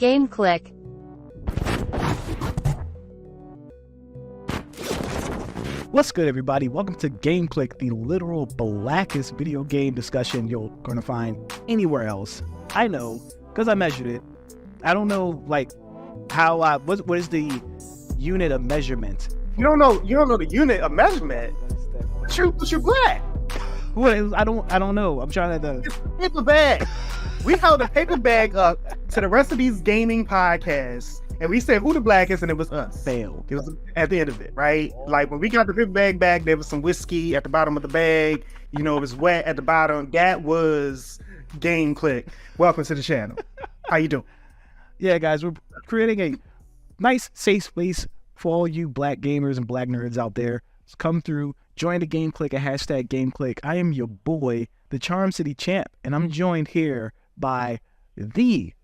Game Clique. What's good, everybody? Welcome to Game Clique, the literal blackest video game discussion you're going to find anywhere else. I know, because I measured it. I don't know, like, what is the unit of measurement? You don't know the unit of measurement. But you're black. I don't know. I'm trying to. It's a paper bag. We held a paper bag up to the rest of these gaming podcasts, and we said who the blackest, and it was us. Failed. It was at the end of it, right? Like when we got the paper bag back, there was some whiskey at the bottom of the bag. You know, it was wet at the bottom. That was Game Clique. Welcome to the channel. How you doing? Yeah, guys, we're creating a nice, safe space for all you black gamers and black nerds out there. So come through, join the Game Clique at hashtag Game Clique. I am your boy, the CharmCityChamp, and I'm joined here by the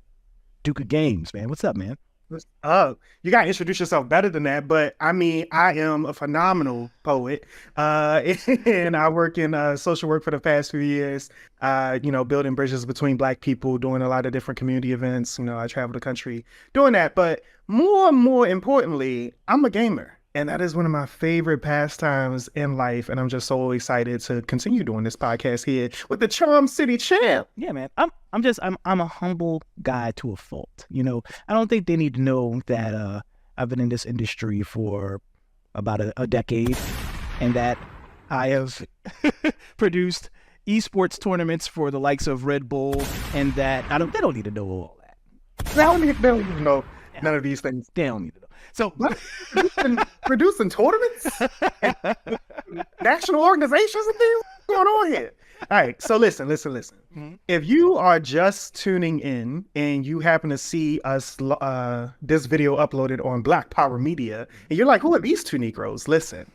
Duke of Games, man. What's up, man? You gotta introduce yourself better than that, but I mean, I am a phenomenal poet, and I work in social work for the past few years, building bridges between black people, doing a lot of different community events. I travel the country doing that, but more importantly, I'm a gamer. And that is one of my favorite pastimes in life. And I'm just so excited to continue doing this podcast here with the CharmCityChamp. Yeah, man. I'm a humble guy to a fault. I don't think they need to know that I've been in this industry for about a decade and that I have produced esports tournaments for the likes of Red Bull, and that they don't need to know all that. They don't need to know none of these things. They don't need to know. So producing tournaments, national organizations and things. What's going on here? All right, so listen. Mm-hmm. If you are just tuning in and you happen to see us this video uploaded on Black Power Media, and you're like, who are these two Negroes? Listen,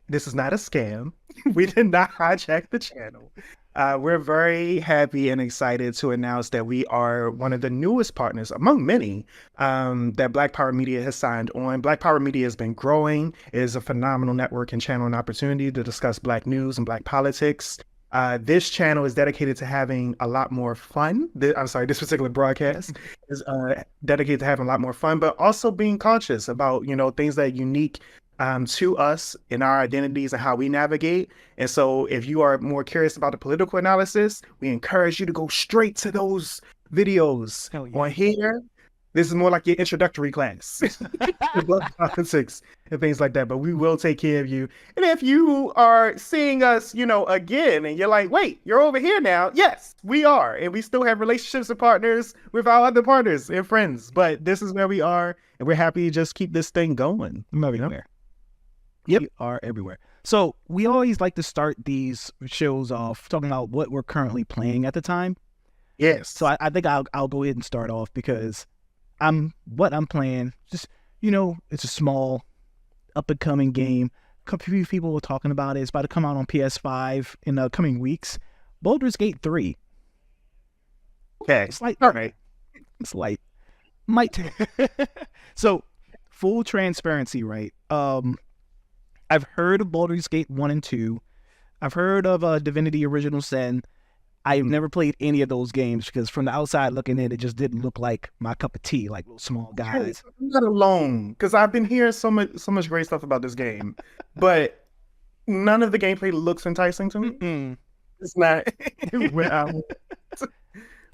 this is not a scam. We did not hijack the channel. We're very happy and excited to announce that we are one of the newest partners among many that Black Power Media has signed on. Black Power Media has been growing. It is a phenomenal network and channel and opportunity to discuss black news and black politics. This channel is dedicated to having a lot more fun. This particular broadcast is dedicated to having a lot more fun, but also being conscious about, things that are unique to us in our identities and how we navigate. And so if you are more curious about the political analysis, we encourage you to go straight to those videos on here. This is more like your introductory class, politics and things like that. But we will take care of you. And if you are seeing us, again, and you're like, wait, you're over here now. Yes, we are. And we still have relationships and partners with our other partners and friends. But this is where we are. And we're happy to just keep this thing going. I'm everywhere. Yep. We are everywhere. So we always like to start these shows off talking about what we're currently playing at the time. Yes. So I think I'll go ahead and start off because what I'm playing, just, it's a small up-and-coming game. A few people were talking about it. It's about to come out on PS5 in the coming weeks. Baldur's Gate 3. Okay. It's light. All right. It's light. Might. So, full transparency, right? I've heard of Baldur's Gate 1 and 2. I've heard of Divinity Original Sin. I've never played any of those games because from the outside looking in, it just didn't look like my cup of tea, like little small guys. I'm not alone, because I've been hearing so much great stuff about this game, but none of the gameplay looks enticing to me. Mm-mm. It's not.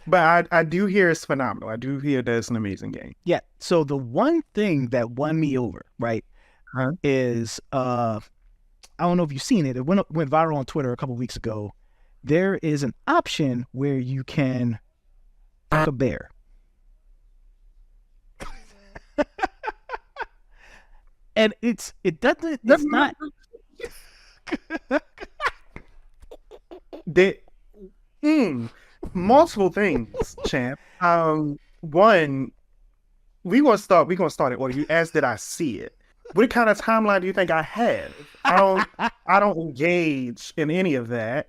But I do hear it's phenomenal. I do hear that it's an amazing game. Yeah. So the one thing that won me over, right, is I don't know if you've seen it. It went viral on Twitter a couple weeks ago. There is an option where you can fuck a bear. And it's not multiple things, champ. One, we gonna start in order. You asked, did I see it? What kind of timeline do you think I have? I don't engage in any of that.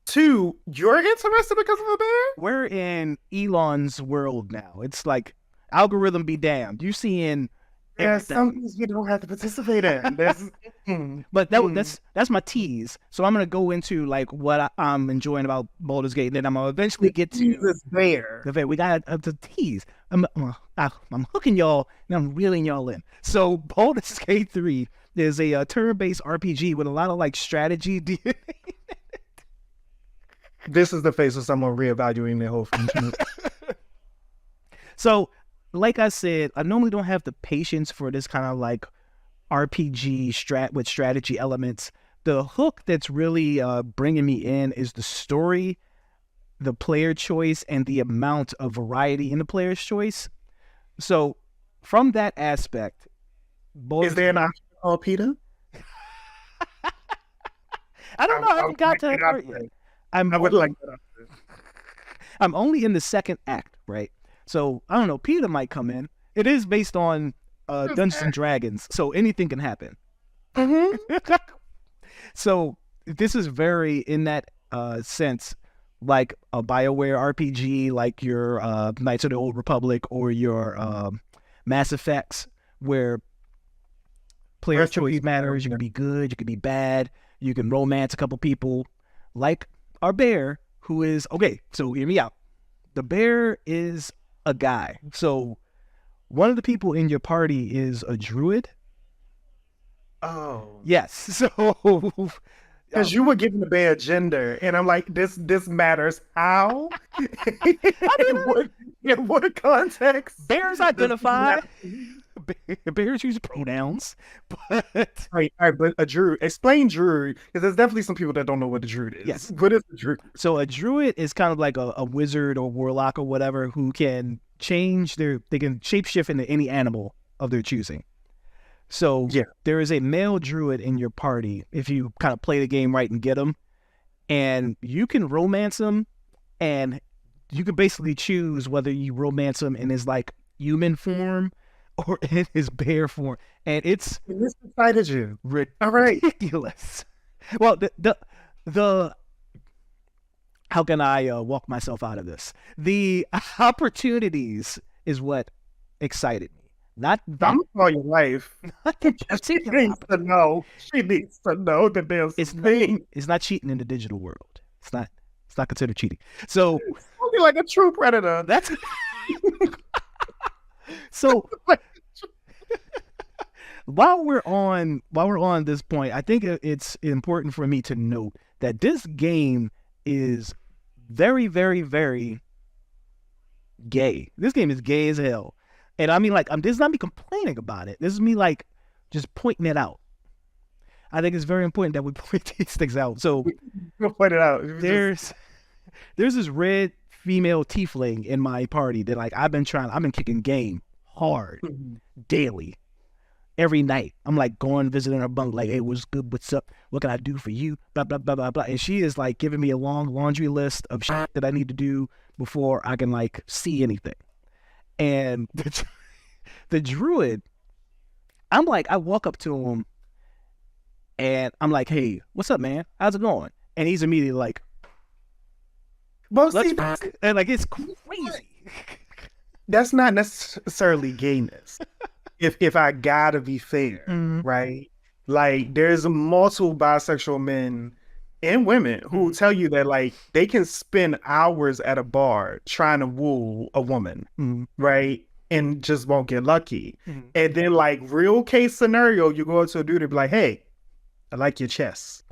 Two, you're interested because of a bear? We're in Elon's world now. It's like algorithm be damned. You seeing There's some things you don't have to participate in. But that's my tease. So I'm gonna go into like what I'm enjoying about Baldur's Gate, and then I'm gonna eventually get to the bear. The bear. We got to tease. I'm hooking y'all and I'm reeling y'all in. So Baldur's Gate 3 is a turn-based RPG with a lot of like strategy. This is the face of someone reevaluating their whole thing. So, like I said, I normally don't have the patience for this kind of like RPG with strategy elements. The hook that's really bringing me in is the story, the player choice, and the amount of variety in the player's choice. So, from that aspect, is there an option called Peter? I don't know. I haven't got to that part yet. I would like that. I'm only in the second act, right? So I don't know. Peter might come in. It is based on Dungeons and Dragons, so anything can happen. Mm-hmm. So this is very, in that sense, like a BioWare RPG, like your Knights of the Old Republic or your Mass Effects, where player choice matters. You can be good, you can be bad, you can romance a couple people, like our bear, who is okay. So hear me out. The bear is a guy. So one of the people in your party is a druid. Oh. Yes. So because you were giving the bear gender, and I'm like, this matters how? in what context? Bears identify. Bears use pronouns, but all right, but a druid. Explain druid, because there's definitely some people that don't know what a druid is. Yes. What is a druid? So a druid is kind of like a wizard or warlock or whatever who can they can shapeshift into any animal of their choosing. So yeah, there is a male druid in your party if you kind of play the game right and get him, and you can romance him, and you can basically choose whether you romance him in his like human form or in his bear form, and it's this excited you. Ridiculous. Well, the how can I walk myself out of this? The opportunities is what excited me. Not I'm all your life. She needs to know. She needs to know that there's it's not cheating in the digital world. It's not considered cheating. So you're like a true predator. That's so. While we're on this point, I think it's important for me to note that this game is very, very, very gay. This game is gay as hell. And I mean, like, this is not me complaining about it. This is me, like, just pointing it out. I think it's very important that we point these things out. So, we'll point it out. There's this red female tiefling in my party that, like, I've been kicking game hard daily. Every night, I'm like going visiting her bunk, like, hey, what's good? What's up? What can I do for you? Blah, blah, blah, blah, blah. And she is like giving me a long laundry list of shit that I need to do before I can like see anything. And the druid, I'm like, I walk up to him and I'm like, hey, what's up, man? How's it going? And he's immediately like, and like, it's crazy. That's not necessarily gayness. If I gotta be fair, right? Like, there's multiple bisexual men and women who tell you that, like, they can spend hours at a bar trying to woo a woman, right? And just won't get lucky. And then, like, real case scenario, you go to a dude and be like, hey, I like your chest.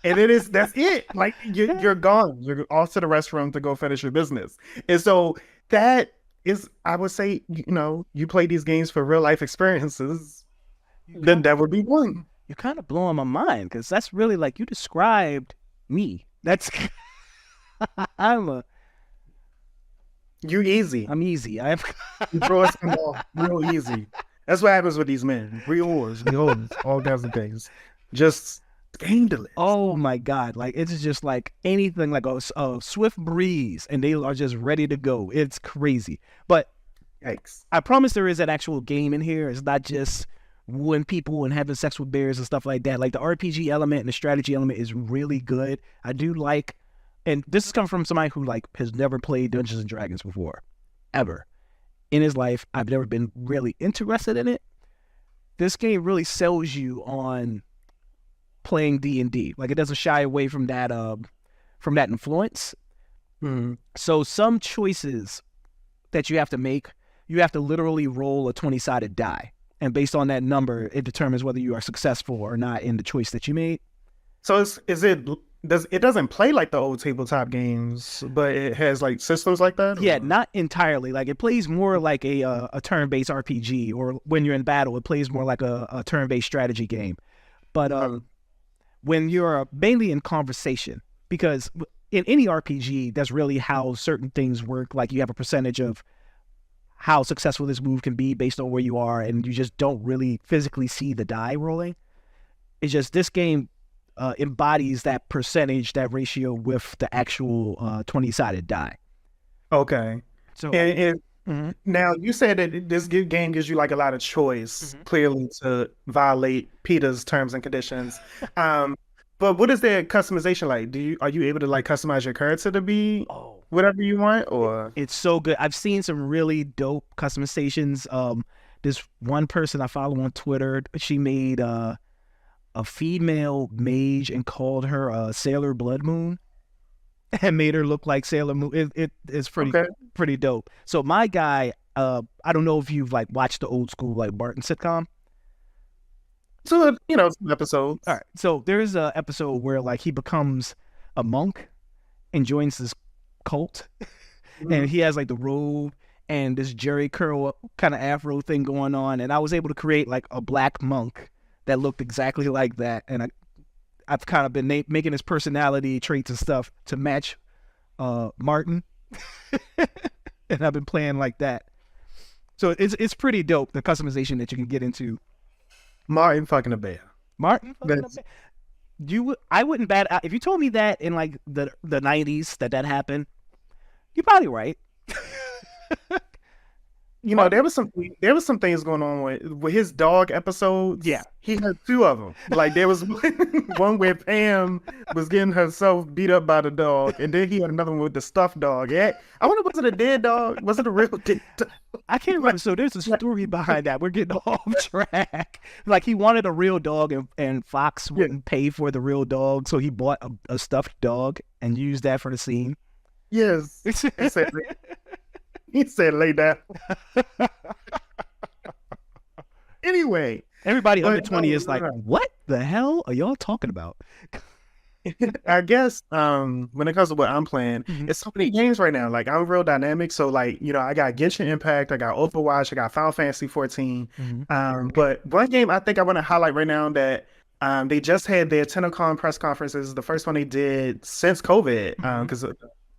And that's it. Like, you're gone. You're off to the restroom to go finish your business. And so that is, I would say, you play these games for real life experiences, then that would be one. You're kind of blowing my mind, because that's really like, you described me. That's I'm easy. You throw us off real easy. That's what happens with these men. Reels, all kinds of things. Just scandalous. Oh my God. Like, it's just like anything, like a swift breeze, and they are just ready to go. It's crazy. But yikes. I promise there is an actual game in here. It's not just wooing people and having sex with bears and stuff like that. Like, the RPG element and the strategy element is really good. I do like, and this is coming from somebody who like has never played Dungeons and Dragons before, ever in his life. I've never been really interested in it. This game really sells you on playing D&D. Like, it doesn't shy away from that influence. So some choices that you have to make, you have to literally roll a 20-sided die. And based on that number, it determines whether you are successful or not in the choice that you made. So it doesn't play like the old tabletop games, but it has like systems like that? Yeah, not entirely. Like it plays more like a turn-based RPG, or when you're in battle, it plays more like a turn-based strategy game. But when you're mainly in conversation, because in any RPG, that's really how certain things work. Like you have a percentage of how successful this move can be based on where you are, and you just don't really physically see the die rolling. It's just this game embodies that percentage, that ratio with the actual 20-sided die. Okay. So now you said that this game gives you like a lot of choice, clearly to violate PETA's terms and conditions. But what is their customization like? Are you able to like customize your character to be whatever you want, or? It's so good. I've seen some really dope customizations. This one person I follow on Twitter, she made a female mage and called her Sailor Blood Moon and made her look like Sailor Moon. It is pretty dope. So my guy, I don't know if you've like watched the old school like Barton sitcom. So some episodes. All right. So there's an episode where like he becomes a monk and joins this cult, and he has like the robe and this Jerry curl kind of afro thing going on, and I was able to create like a black monk that looked exactly like that, and I've kind of been making his personality traits and stuff to match Martin, and I've been playing like that. So it's pretty dope, the customization that you can get into. Martin fucking a bear. Martin fucking a bear. I wouldn't bat out if you told me that in like the 90s that happened. You're probably right. There was some things going on with his dog episodes. Yeah, he had two of them. Like there was one where Pam was getting herself beat up by the dog, and then he had another one with the stuffed dog. Yeah, I wonder, was it a dead dog? Was it a real dead dog? I can't remember. So there's a story behind that. We're getting off track. Like he wanted a real dog, and Fox wouldn't pay for the real dog, so he bought a stuffed dog and used that for the scene. Yes, he said lay down. Anyway, everybody under 20 is like, what the hell are y'all talking about? I guess when it comes to what I'm playing, it's so many games right now. Like I'm real dynamic. So like, I got Genshin Impact, I got Overwatch, I got Final Fantasy 14. But one game I think I want to highlight right now that they just had their TennoCon press conferences, the first one they did since COVID, because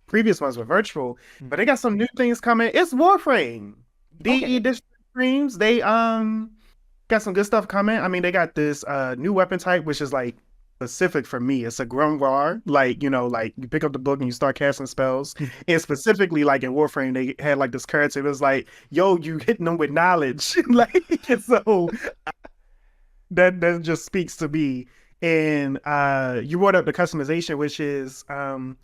previous ones were virtual, but they got some new things coming. It's Warframe. DE District Streams, they got some good stuff coming. I mean, they got this new weapon type, which is like specific for me. It's a grimoire. Like, like you pick up the book and you start casting spells. And specifically, like in Warframe, they had like this character. It was like, yo, you hitting them with knowledge. Like, so that just speaks to me. And you brought up the customization, which is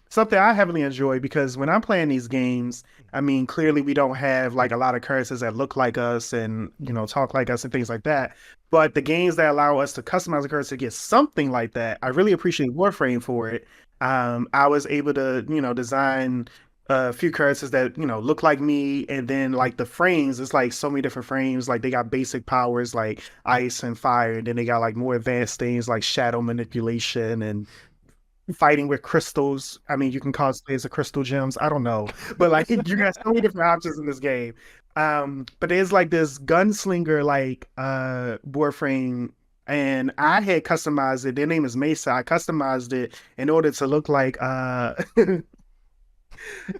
something I heavily enjoy, because when I'm playing these games, I mean, clearly we don't have like a lot of characters that look like us and, talk like us and things like that. But the games that allow us to customize a character to get something like that, I really appreciate Warframe for it. I was able to, design a few characters that look like me, and then like the frames, it's like so many different frames. Like they got basic powers like ice and fire, and then they got like more advanced things like shadow manipulation and fighting with crystals. I mean, you can cosplay as a crystal gems, I don't know, but like you got so many different options in this game. But there's like this gunslinger like Warframe, and I had customized it. Their name is Mesa. I customized it in order to look like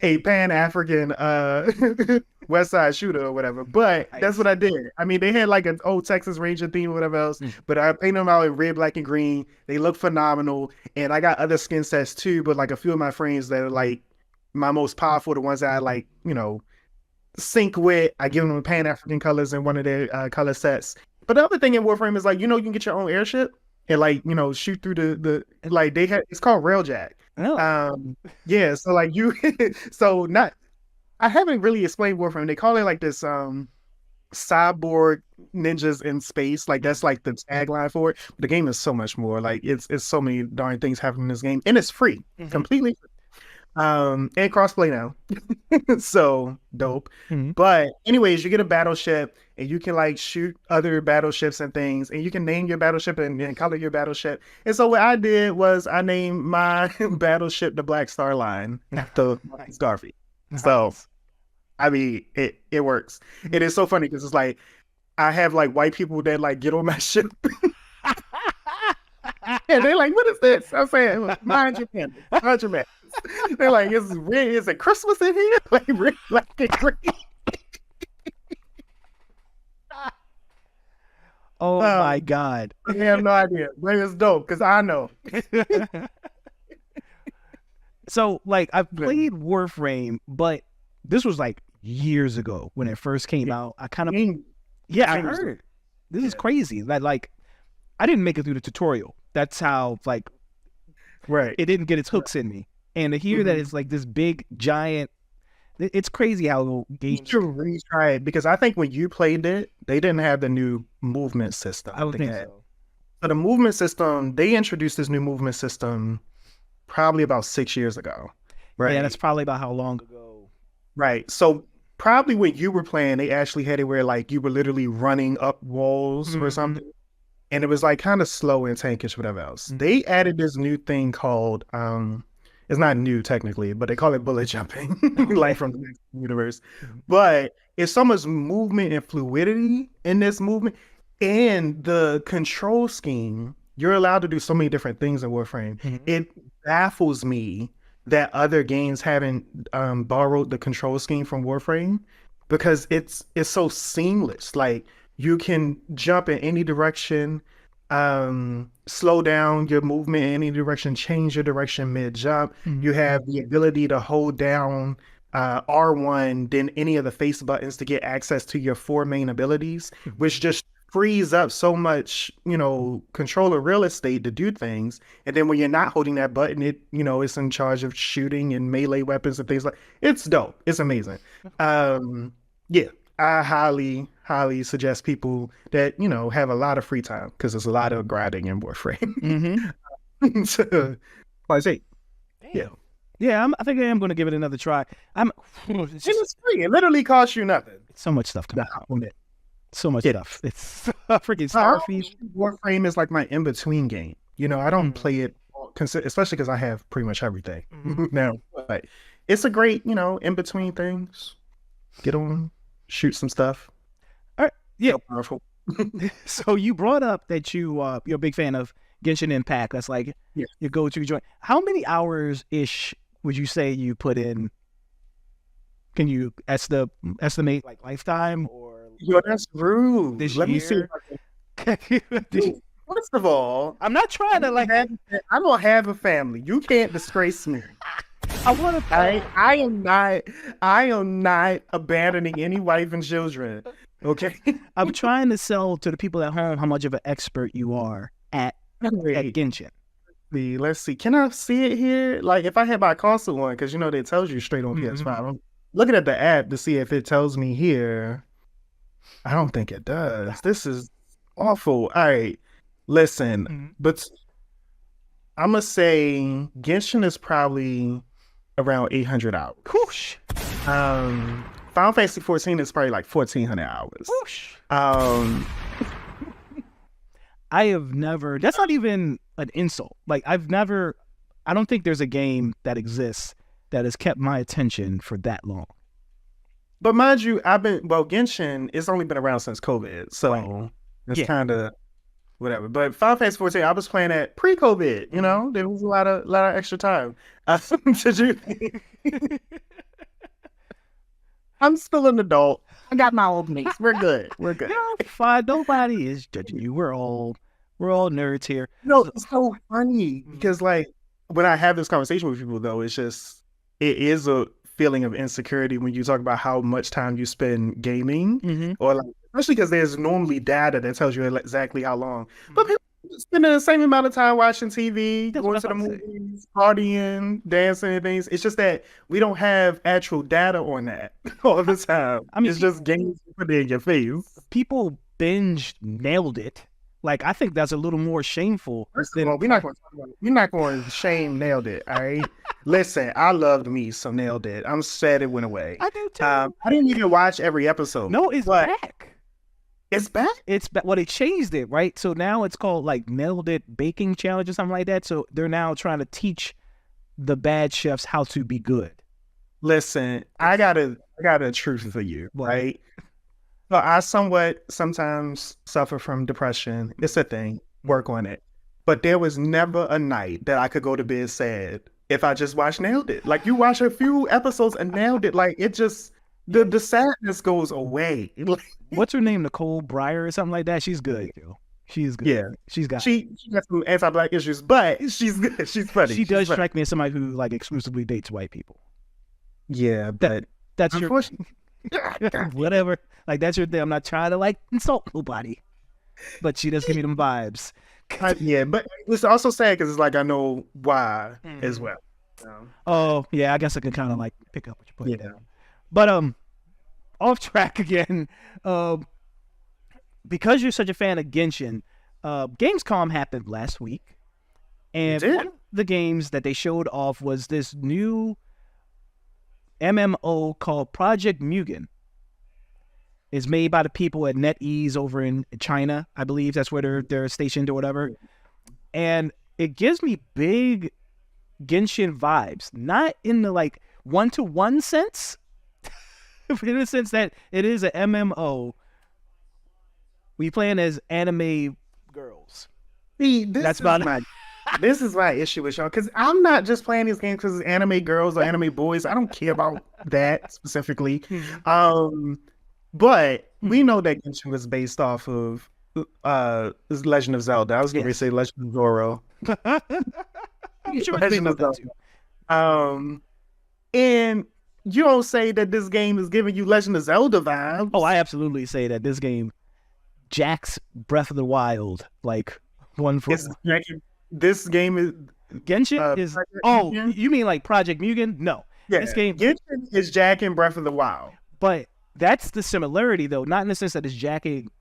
a Pan-African West Side Shooter or whatever. But that's what I did. I mean, they had like an old Texas Ranger theme or whatever else, but I painted them out in red, black, and green. They look phenomenal. And I got other skin sets too, but like a few of my frames that are like my most powerful, the ones that I like, sync with, I give them Pan-African colors in one of their color sets. But the other thing in Warframe is like, you can get your own airship and like, shoot through the like they had, it's called Railjack. Oh. Yeah, so like I haven't really explained Warframe. They call it like this cyborg ninjas in space. Like that's like the tagline for it. But the game is so much more. Like it's so many darn things happening in this game, and it's free, completely free. And crossplay now. So dope. Mhm. But anyways, you get a battleship and you can like shoot other battleships and things, and you can name your battleship and color your battleship. And so what I did was I named my battleship the Black Star Line after Scarfy. So I mean it works. It is so funny because it's like I have like white people that like get on my ship. And they're like, what is this? I'm saying, mind your manners. Mind your manners. They're like, is it Christmas in here? Like, red, black, and green. Oh my God. I have no idea. But it's dope because I know. So, like, I've played Warframe, but this was like years ago when it first came out. I kind of, I heard. This is crazy. Like, I didn't make it through the tutorial. That's how, like, it didn't get its hooks in me. And to hear that it's like this big, giant, it's crazy how games... You should retry it, because I think when you played it, they didn't have the new movement system. I don't think so. So the movement system, they introduced this new movement system probably about 6 years ago. Right. Yeah, that's probably about how long ago. Right. So probably when you were playing, they actually had it where like you were literally running up walls or something. And it was like kind of slow and tankish, whatever else. They added this new thing called, it's not new technically, but they call it bullet jumping, like from the next universe. But it's so much movement and fluidity in this movement. And the control scheme, you're allowed to do so many different things in Warframe. It baffles me that other games haven't borrowed the control scheme from Warframe, because it's so seamless. Like, you can jump in any direction, slow down your movement in any direction, change your direction mid-jump. You have the ability to hold down R1, then any of the face buttons to get access to your 4 main abilities, which just frees up so much, controller real estate to do things. And then when you're not holding that button, it, it's in charge of shooting and melee weapons and things like. It's dope. It's amazing. Yeah. I highly suggest people that, have a lot of free time, because there's a lot of grinding in Warframe. So, yeah. Yeah, I think I am going to give it another try. It's free. It literally costs you nothing. So much stuff coming out on it. So much stuff. It's freaking Starfield. Warframe is like my in-between game. I don't play it, especially because I have pretty much everything now. But it's a great, in-between things. Get on. Shoot some stuff. All right. Yeah. So powerful. So you brought up that you're a big fan of Genshin Impact. That's like your go-to joint. How many hours ish would you say you put in? Can you estimate like lifetime or? Yo, that's rude. Let me see. First of all, I'm not trying to like. I don't have a family. You can't disgrace me. I am not abandoning any wife and children. Okay. I'm trying to sell to the people at home how much of an expert you are at Genshin. Let's see. Can I see it here? Like, if I had my console one, because it tells you straight on PS5. I'm looking at the app to see if it tells me here. I don't think it does. This is awful. All right. Listen, but I'm gonna say Genshin is probably around 800 hours. Whoosh. Final Fantasy 14 is probably like 1,400 hours. Whoosh. I have never, that's not even an insult. Like, I don't think there's a game that exists that has kept my attention for that long. But mind you, Genshin, it's only been around since COVID. So it's kind of whatever. But Final Fantasy 14, I was playing it pre-COVID, there was a lot of extra time to do. I'm still an adult. I got my old mates. We're good. Fine. Nobody is judging you. We're all nerds here. No, it's so funny because like when I have this conversation with people though, it is a feeling of insecurity when you talk about how much time you spend gaming, or like, especially because there's normally data that tells you exactly how long. But people spend the same amount of time watching TV, going to the movies, partying, dancing, and things. It's just that we don't have actual data on that all the time. I mean, it's just games you put in your face. People nailed it. Like, I think that's a little more shameful. First of all, we're not going to shame nailed it, all right? Listen, I loved me some Nailed It. I'm sad it went away. I do too. I didn't even watch every episode. No, it's back. It's back? It's back. Well, they changed it, right? So now it's called like Nailed It Baking Challenge or something like that. So they're now trying to teach the bad chefs how to be good. Listen, I got a truth for you, right? So I somewhat sometimes suffer from depression. It's a thing. Work on it. But there was never a night that I could go to bed sad if I just watched Nailed It. Like, you watch a few episodes and Nailed It, like, it just, the sadness goes away. What's her name? Nicole Breyer or something like that? She's good, yo. She's good. Yeah. She got some anti-Black issues, but she's good. She's funny. She does strike me as somebody who, like, exclusively dates white people. Yeah, but that's your... Whatever. Like, that's your thing. I'm not trying to, like, insult nobody. But she does give me them vibes. Yeah, but it's also sad because it's like I know why as well. Oh yeah, I guess I can kind of like pick up what you're putting down. But off track again. Because you're such a fan of Genshin, Gamescom happened last week, and one of the games that they showed off was this new MMO called Project Mugen. It's made by the people at NetEase over in China, I believe. That's where they're stationed or whatever. And it gives me big Genshin vibes. Not in the like one-to-one sense, but in the sense that it is an MMO. We playing as anime girls. See, this is my issue with y'all, because I'm not just playing these games because it's anime girls or anime boys. I don't care about that specifically. But we know that Genshin was based off of Legend of Zelda. I was going to say Legend of Zoro. I'm sure Legend of Zelda. And you don't say that this game is giving you Legend of Zelda vibes. Oh, I absolutely say that this game jacks Breath of the Wild, like one for one. This game is... Genshin is... Oh, you mean like Project Mugen? No. Yeah, this game... Genshin is jacking Breath of the Wild. But... that's the similarity, though, not in the sense that it's jacking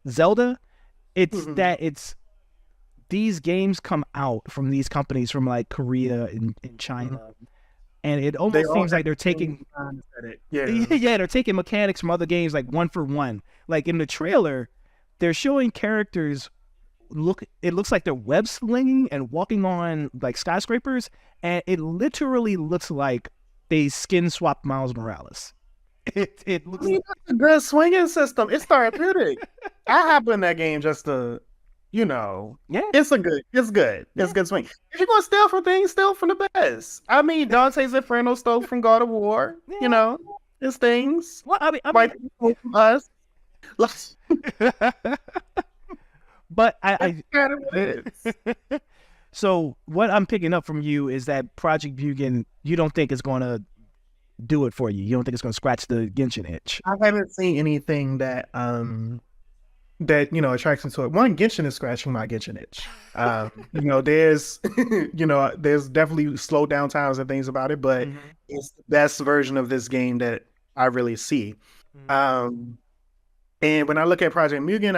Zelda. It's that it's these games come out from these companies from like Korea and China, and it almost seems like they're taking they're taking mechanics from other games like one for one. Like in the trailer, they're showing characters it looks like they're web slinging and walking on like skyscrapers, and it literally looks like they skin swapped Miles Morales. It looks like a good swinging system. It's therapeutic. I hop in that game just to, it's good. It's good swing. If you're gonna steal from things, steal from the best. I mean, Dante's Inferno stole from God of War. It's things. Well, I mean us. But so what I'm picking up from you is that Project Mugen, you don't think is going to do it for you. You don't think it's going to scratch the Genshin itch. I haven't seen anything that attracts me to it. One, Genshin is scratching my Genshin itch. There's definitely slow down times and things about it, but it's the best version of this game that I really see. And when I look at Project Mugen,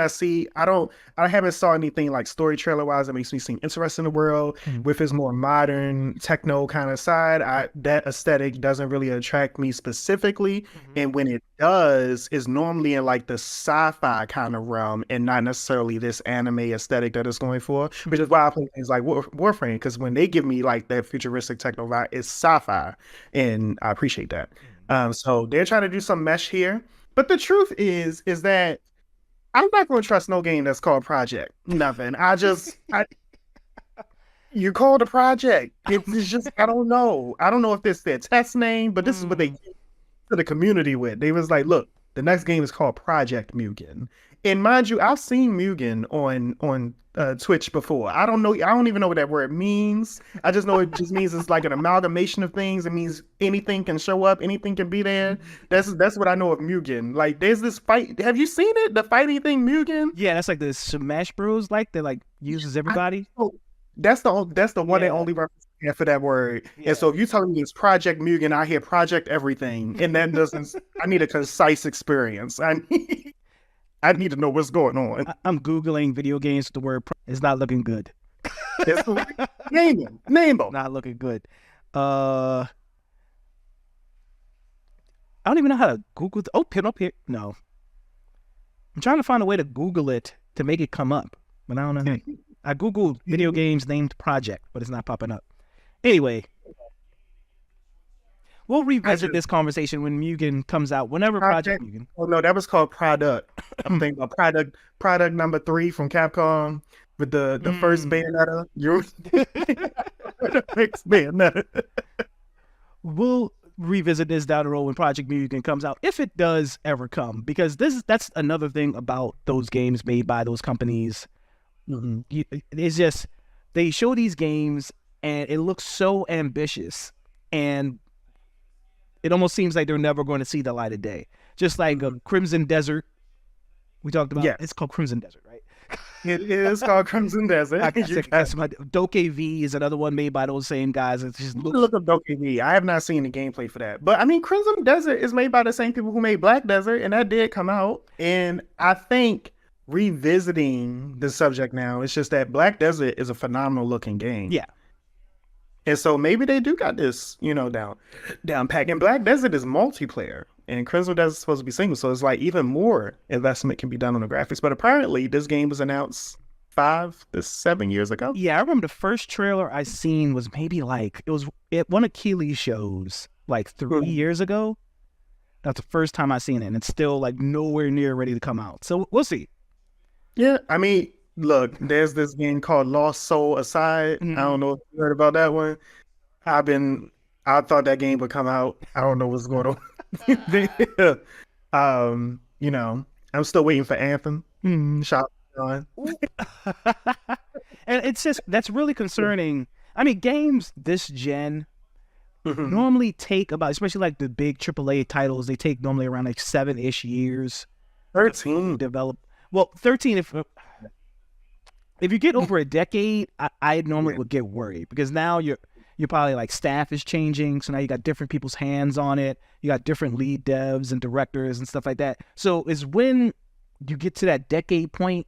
I haven't saw anything like story trailer wise that makes me seem interested in the world. With its more modern techno kind of side, that aesthetic doesn't really attract me specifically. And when it does, it's normally in like the sci-fi kind of realm and not necessarily this anime aesthetic that it's going for, which is why I play things like Warframe, because when they give me like that futuristic techno vibe, it's sci-fi, and I appreciate that. So they're trying to do some mesh here. But the truth is that I'm not going to trust no game that's called Project. Nothing. You called a project. It's just, I don't know. I don't know if this is their test name, but this is what they gave to the community with. They was like, look, the next game is called Project Mugen. And mind you, I've seen Mugen on Twitch before. I don't even know what that word means. I just know it just means it's like an amalgamation of things. It means anything can show up, anything can be there. That's what I know of Mugen. Like, there's this fight. Have you seen it? The fighting thing, Mugen? Yeah, that's like the Smash Bros. Like that, like uses everybody. That's the one and only reference for that word. Yeah. And so if you telling me it's Project Mugen, I hear Project Everything, and that doesn't. I need a concise experience. I need to know what's going on. I'm Googling video games. The word is not looking good. Name them. Name them. Not looking good. I don't even know how to Google. Pin up here. No. I'm trying to find a way to Google it to make it come up, but I don't know. I Googled video games named project, but it's not popping up. Anyway, we'll revisit this conversation when Mugen comes out. Whenever Project Mugen. Oh no, that was called Product. I'm thinking about Product number 3 from Capcom with the first Bayonetta. The first Bayonetta. We'll revisit this down the road when Project Mugen comes out, if it does ever come, because that's another thing about those games made by those companies. It's just they show these games and it looks so ambitious, and it almost seems like they're never going to see the light of day. Just like Crimson Desert, we talked about. Yeah, it's called Crimson Desert, right? It is called Crimson Desert. Doke V is another one made by those same guys. It's just look up Doke V. I have not seen the gameplay for that, but I mean, Crimson Desert is made by the same people who made Black Desert, and that did come out. And I think revisiting the subject now, it's just that Black Desert is a phenomenal looking game. Yeah. And so maybe they do got this, down pack. And Black Desert is multiplayer, and Crimson Desert is supposed to be single. So it's like even more investment can be done on the graphics. But apparently this game was announced 5 to 7 years ago. Yeah, I remember the first trailer I seen was maybe it was at one of Keely's shows like 3 years ago. That's the first time I seen it, and it's still like nowhere near ready to come out. So we'll see. Yeah, I mean, look, there's this game called Lost Soul Aside. I don't know if you heard about that one. I thought that game would come out. I don't know what's going on. I'm still waiting for Anthem. Shop on. And it's just, that's really concerning. I mean, games this gen normally take about, especially like the big AAA titles, they take normally around like 7-ish years. 13 to develop. Well, 13 if you get over a decade, I normally would get worried, because now you're probably like staff is changing, so now you got different people's hands on it. You got different lead devs and directors and stuff like that. So it's when you get to that decade point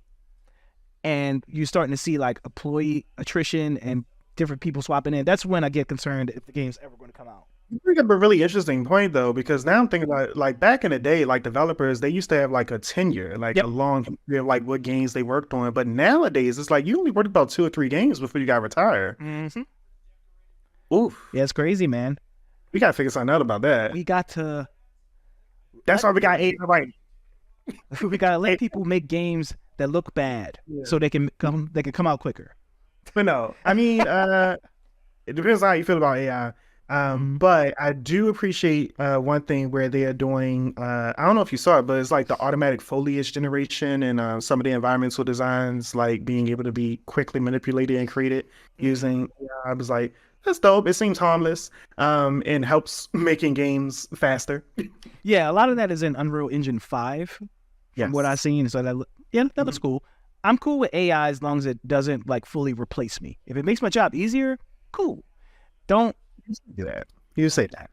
and you're starting to see like employee attrition and different people swapping in. That's when I get concerned if the game's ever going to come out. You bring up a really interesting point, though, because now I'm thinking about, like, back in the day, like, developers, they used to have, like, a tenure, like, a long history of, like, what games they worked on. But nowadays, it's like you only worked about 2 or 3 games before you got retired. Oof. Yeah, it's crazy, man. We got to figure something out about that. We got to... That's why we got 8 right. We got to let people make games that look bad so they can come out quicker. But no, I mean, it depends on how you feel about AI. But I do appreciate one thing where they are doing, I don't know if you saw it, but it's like the automatic foliage generation and some of the environmental designs, like being able to be quickly manipulated and created using AI. I was like, that's dope. It seems harmless and helps making games faster. Yeah, a lot of that is in Unreal Engine 5 from what I've seen. So that looks cool. I'm cool with AI as long as it doesn't like fully replace me. If it makes my job easier, cool. Don't do that. You say that.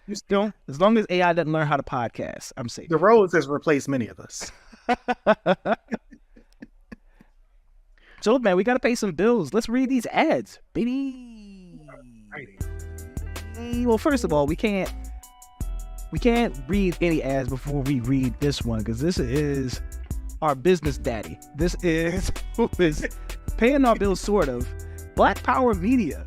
You don't. As long as AI doesn't learn how to podcast, I'm safe. The roads has replaced many of us. So, man, we got to pay some bills. Let's read these ads, baby. Well, first of all, we can't read any ads before we read this one, because this is our business daddy. This is who is paying our bills, sort of. Black Power Media.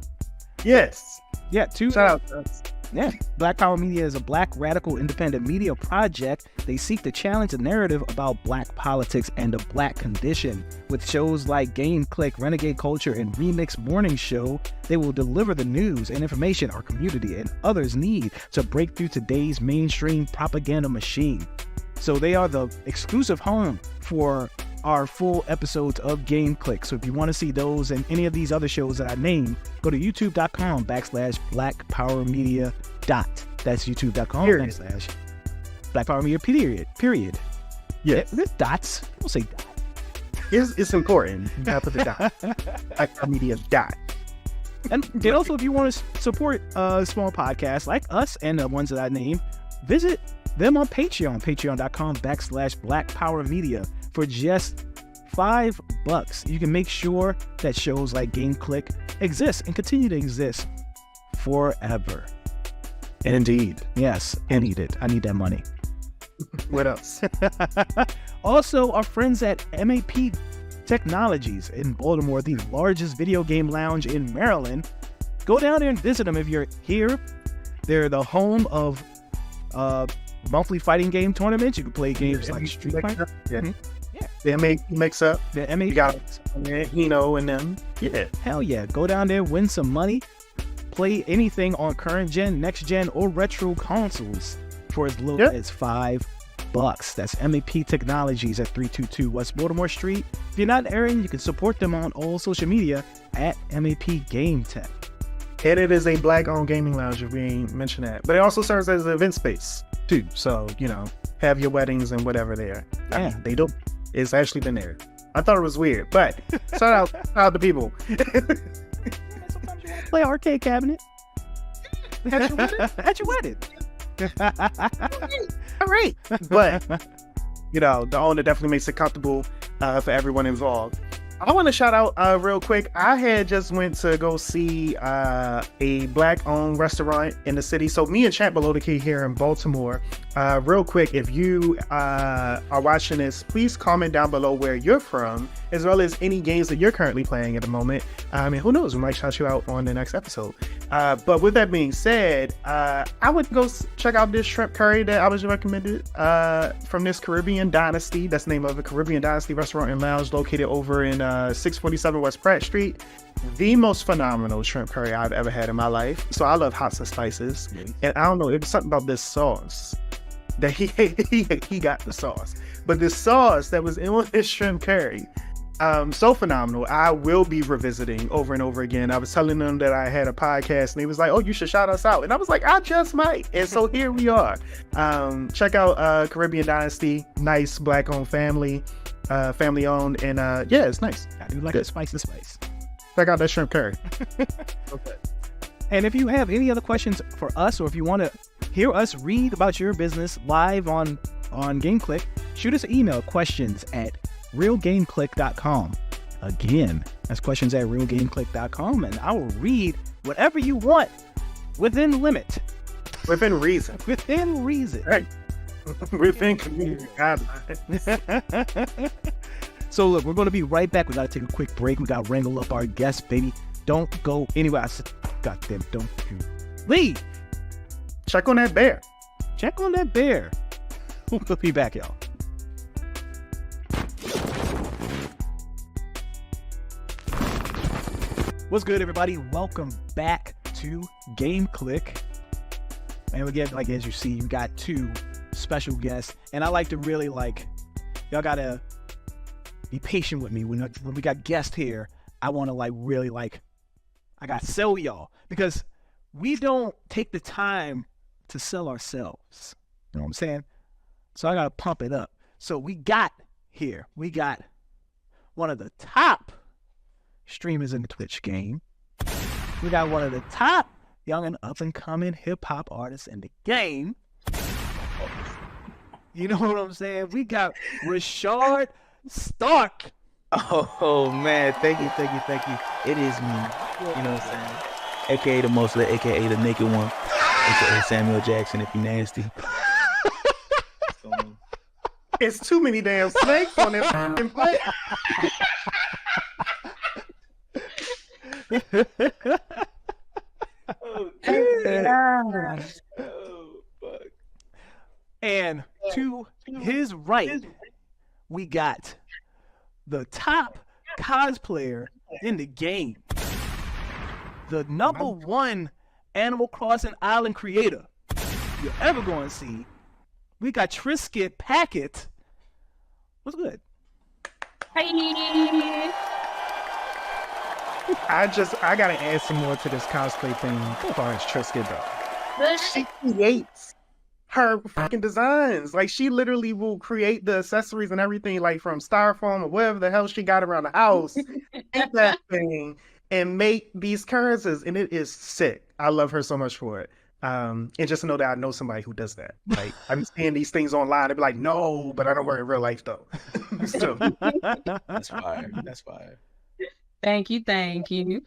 Yes. Yeah, shout out to us. Yeah, Black Power Media is a black radical independent media project. They seek to challenge the narrative about black politics and the black condition. With shows like Game Clique, Renegade Culture, and Remix Morning Show, they will deliver the news and information our community and others need to break through today's mainstream propaganda machine. So they are the exclusive home for our full episodes of Game Clique. So if you want to see those and any of these other shows that I named, go to youtube.com/blackpowermedia. That's youtube.com/ Black Power Media period. Yeah. There's dots. Don't say dot. It's important. You gotta put the dot. Black Power Media dot. And also, if you want to support small podcasts like us and the ones that I named, visit them on Patreon, patreon.com/Black Power Media. For just $5, you can make sure that shows like Game Clique exist and continue to exist forever. Indeed. Yes, I need it. I need that money. What else? Also, our friends at MAP Technologies in Baltimore, the largest video game lounge in Maryland. Go down there and visit them if you're here. They're the home of monthly fighting game tournaments. You can play games like Street Fighter. Yeah. Mm-hmm. Yeah. The MAP mix up. The MAP. You got Hino and them. Yeah. Hell yeah. Go down there, win some money, play anything on current gen, next gen, or retro consoles for as little as $5. That's MAP Technologies at 322 West Baltimore Street. If you're not in the area, you can support them on all social media at MAP Game Tech. And it is a Black-owned gaming lounge, if we ain't mentioned that. But it also serves as an event space, too. So, have your weddings and whatever there. I mean, they do. It's actually been there. I thought it was weird, but shout out to people. Sometimes you want to play arcade cabinet. At your wedding. All right. But, the owner definitely makes it comfortable for everyone involved. I want to shout out real quick. I had just went to go see a Black-owned restaurant in the city. So me and Champ Below the Key here in Baltimore. Real quick, if you are watching this, please comment down below where you're from, as well as any games that you're currently playing at the moment. And who knows, we might shout you out on the next episode. But with that being said, I would go check out this shrimp curry that I was recommended from this Caribbean Dynasty. That's the name of it, Caribbean Dynasty Restaurant and Lounge, located over in 647 West Pratt Street. The most phenomenal shrimp curry I've ever had in my life. So I love hot and spices. And I don't know, it was something about this sauce that he got the sauce. But the sauce that was in this shrimp curry, so phenomenal. I will be revisiting over and over again. I was telling them that I had a podcast and he was like, oh, you should shout us out. And I was like, I just might. And so here we are. Check out Caribbean Dynasty. Nice Black-owned family owned. And yeah, it's nice. I do like the spicy spice. Check out that shrimp curry. Okay. And if you have any other questions for us, or if you want to hear us read about your business live on Game Clique, shoot us an email, questions@realgameclique.com. Again, that's questions@realgameclique.com, and I will read whatever you want within limit. Within reason. Within reason. Right. Within community guidelines. So look, we're going to be right back. We got to take a quick break. We got to wrangle up our guests, baby. Don't go anywhere. I said, goddamn, don't you leave. Check on that bear. Check on that bear. We'll be back, y'all. What's good, everybody? Welcome back to Game Clique. And we get, like, as you see, you got two special guests. And I like to really, y'all got to be patient with me. When we got guests here, I want to, I got to sell y'all. Because we don't take the time to sell ourselves. You know what I'm saying? So I got to pump it up. So we got one of the top streamers in the Twitch game. We got one of the top young and up and coming hip hop artists in the game. You know what I'm saying? We got Rashad Stark. Oh man, thank you. It is me. You know what I'm saying? AKA the most lit, AKA the naked one, AKA Samuel Jackson if you nasty. It's too many damn snakes on this fucking plate. And to his right, we got the top cosplayer in the game, the #1 Animal Crossing Island creator you're ever going to see. We got TricutPacket. What's good? Hi. I gotta add some more to this cosplay thing as far as Trisket though. She creates her fucking designs. Like, she literally will create the accessories and everything, like from styrofoam or whatever the hell she got around the house, take that thing and make these currencies, and it is sick. I love her so much for it. And just to know that I know somebody who does that. Like I'm seeing these things online, they'd be like, no, but I don't work in real life though. So That's fire. That's fire. Thank you.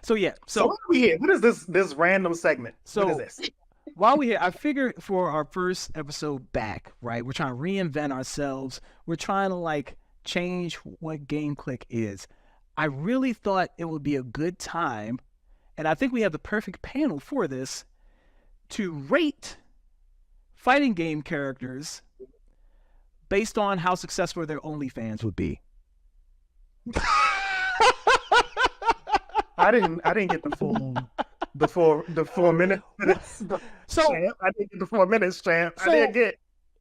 So yeah, so what are we here? What is this random segment? So what is this? while we're here, I figured for our first episode back, right? We're trying to reinvent ourselves. We're trying to like change what Game Clique is. I really thought it would be a good time, and I think we have the perfect panel for this, to rate fighting game characters based on how successful their OnlyFans would be. I didn't get the full 4 minutes. So Champ. I didn't get the 4 minutes, champ. So-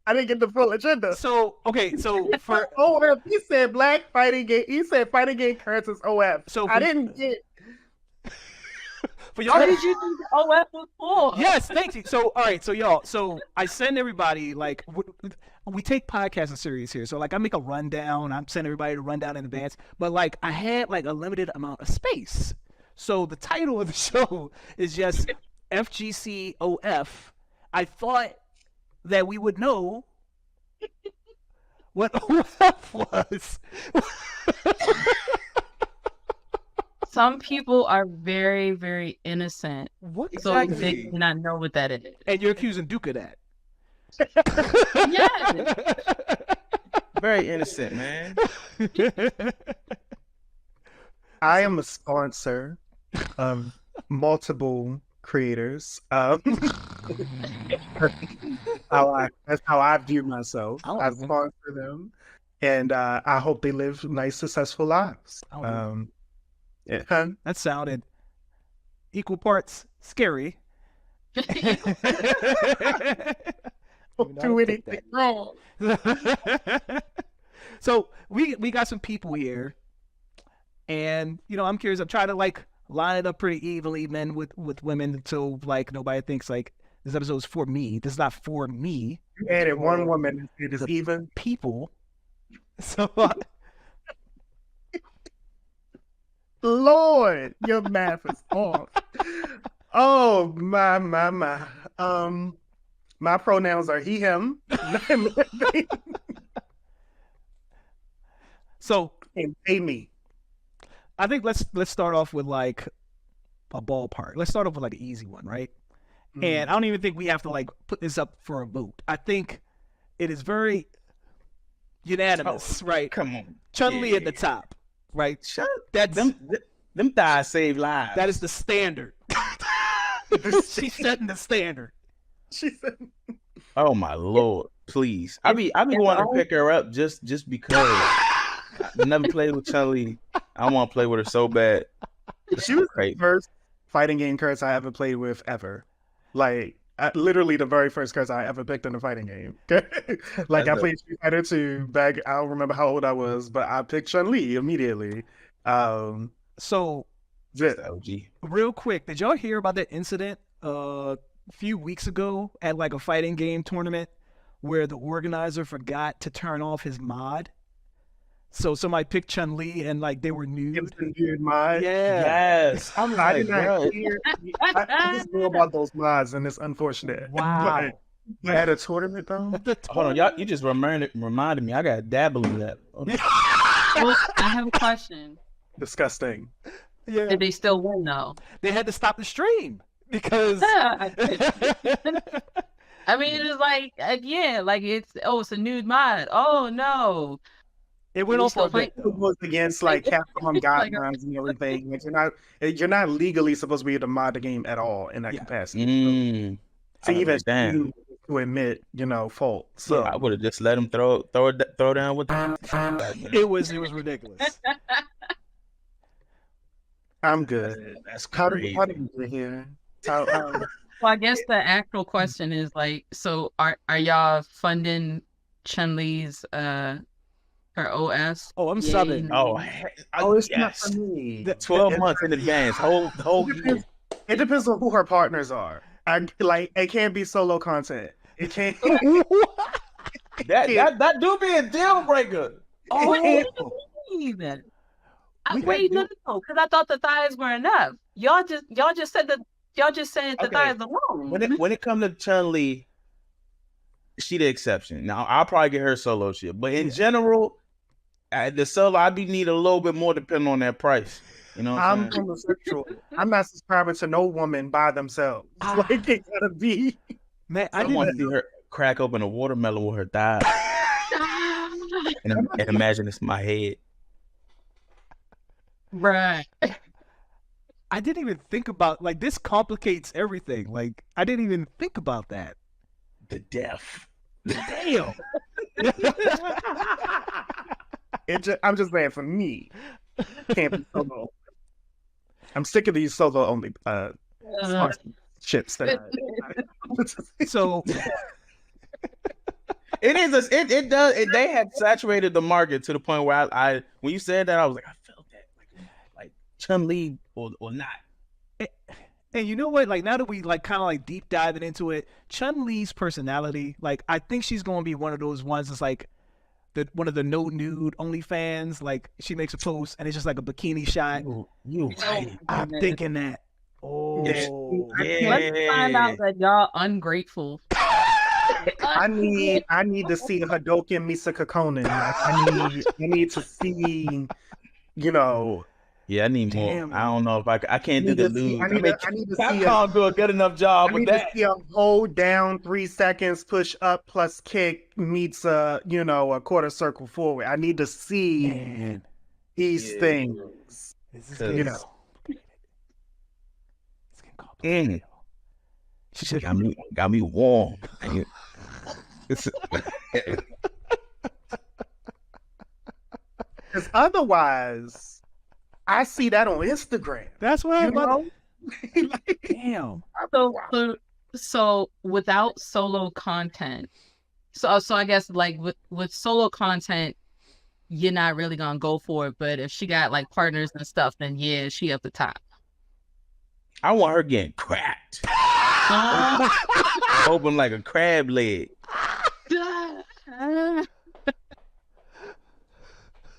I didn't get the full agenda. so okay, so for OF, he said black fighting game. He said fighting game characters OF. So I didn't get. for y'all. What did you think the OF was for? Yes, thank you. So, all right, so y'all, so I send everybody like we take podcasting serious here. So like I make a rundown. I'm sending everybody to rundown in advance. But like I had like a limited amount of space. So the title of the show is just FGCOF. I thought that we would know what OF was. Some people are very, very innocent, What so they exactly? do not know what that is. And you're accusing Duke of that. Yes. Very innocent, man. I am a sponsor of multiple creators. That's how I view myself. I don't I know. sponsor them, and I hope they live nice, successful lives. I don't know. Yeah. That sounded equal parts scary. Do anything wrong. So we got some people here, and I'm curious. I'm trying to like line it up pretty evenly, men with women, so like nobody thinks like this episode is for me. This is not for me. You added one woman. It is even. People. So Lord, your math is off. Oh my. My pronouns are he, him. so And pay me. I think let's start off with like a ballpark. Let's start off with like an easy one, right? And I don't even think we have to like put this up for a vote. I think it is very unanimous, right? Come on. Chun Li Yeah. at the top, right? Shut That's them thighs save lives. that is the standard. She's setting the standard. She said, Oh my lord, please. I be wanting to pick her up just because. I never played with Chun Li. I want to play with her so bad. she was the Great. first fighting game character I ever played with ever. Like literally the very first character I ever picked in a fighting game. Like I played Street Fighter 2 back. I don't remember how old I was, but I picked Chun Li immediately. So Just, OG. real quick, did y'all hear about that incident a few weeks ago at like a fighting game tournament where the organizer forgot to turn off his mod? So somebody picked Chun Li and like they were nude. Gibson dude mod. Yeah. Yes. I'm I like, did not bro. hear. I just know about those mods, and it's unfortunate. Wow. But at a tournament though. Hold on, y'all. You just reminded me. I got to dabble in that. Well, I have a question. Disgusting. Yeah. Did they still win though? They had to stop the stream because I mean, it's like again, like it's a nude mod. Oh no. it went We on for a still bit. It though. was against like Capcom guidelines and everything. Like, you're not legally supposed to be able to mod the game at all in that Yeah. capacity. Mm. So even Damn. to admit, fault. So I would have just let him throw down with the. It was ridiculous. I'm good. That's How crazy. did we get here? How, Well, I guess the actual question is like, so are y'all funding Chun Li's her OS? Oh, I'm Yay. subbing. Oh, it's not yes. for me. 12 months in advance. Whole year. It depends on who her partners are. It can't be solo content. It can't. That do be a deal breaker. What do can't. you mean? We Wait, had no, because I thought the thighs were enough. Y'all just said that Y'all just said the Okay. thighs alone. When it comes to Chun Li, she the exception. Now I'll probably get her solo shit, but in general, the solo I be need a little bit more depending on that price. You know, what I'm saying? homosexual. I'm not subscribing to no woman by themselves. Like it gotta be. Man, I want to see her crack open a watermelon with her thighs, and imagine it's my head. Right. I didn't even think about like this complicates everything. Like I didn't even think about that. The death. Damn. I'm just saying for me, can't be solo. I'm sick of these solo only shits. So It is. It does. They had saturated the market to the point where I when you said that I was like I felt that like Chun Li or not. and you know what? Like now that we like kind of like deep diving into it, Chun Li's personality, like I think she's gonna be one of those ones that's like one of the no nude OnlyFans. Like she makes a post and it's just like a bikini shot. You right. I'm thinking that. Oh, Yeah. Let's find out that y'all ungrateful. I need to see Hadoken Misaka Konen. Like, I need to see, you know. Yeah, I need more. Damn. I don't know if I can't do the lose. I need to see Capcom do a good enough job I with need that. to see a hold down 3 seconds, push up plus kick meets a quarter circle forward. I need to see man. these things. This is You getting know. complicated. It's getting complicated. She said, got me warm. Because otherwise, I see that on Instagram. That's what You I'm about. know? Damn. So without solo content, so I guess like with solo content, you're not really gonna go for it. But if she got like partners and stuff, then yeah, she up the top. I want her getting cracked. Open like a crab leg.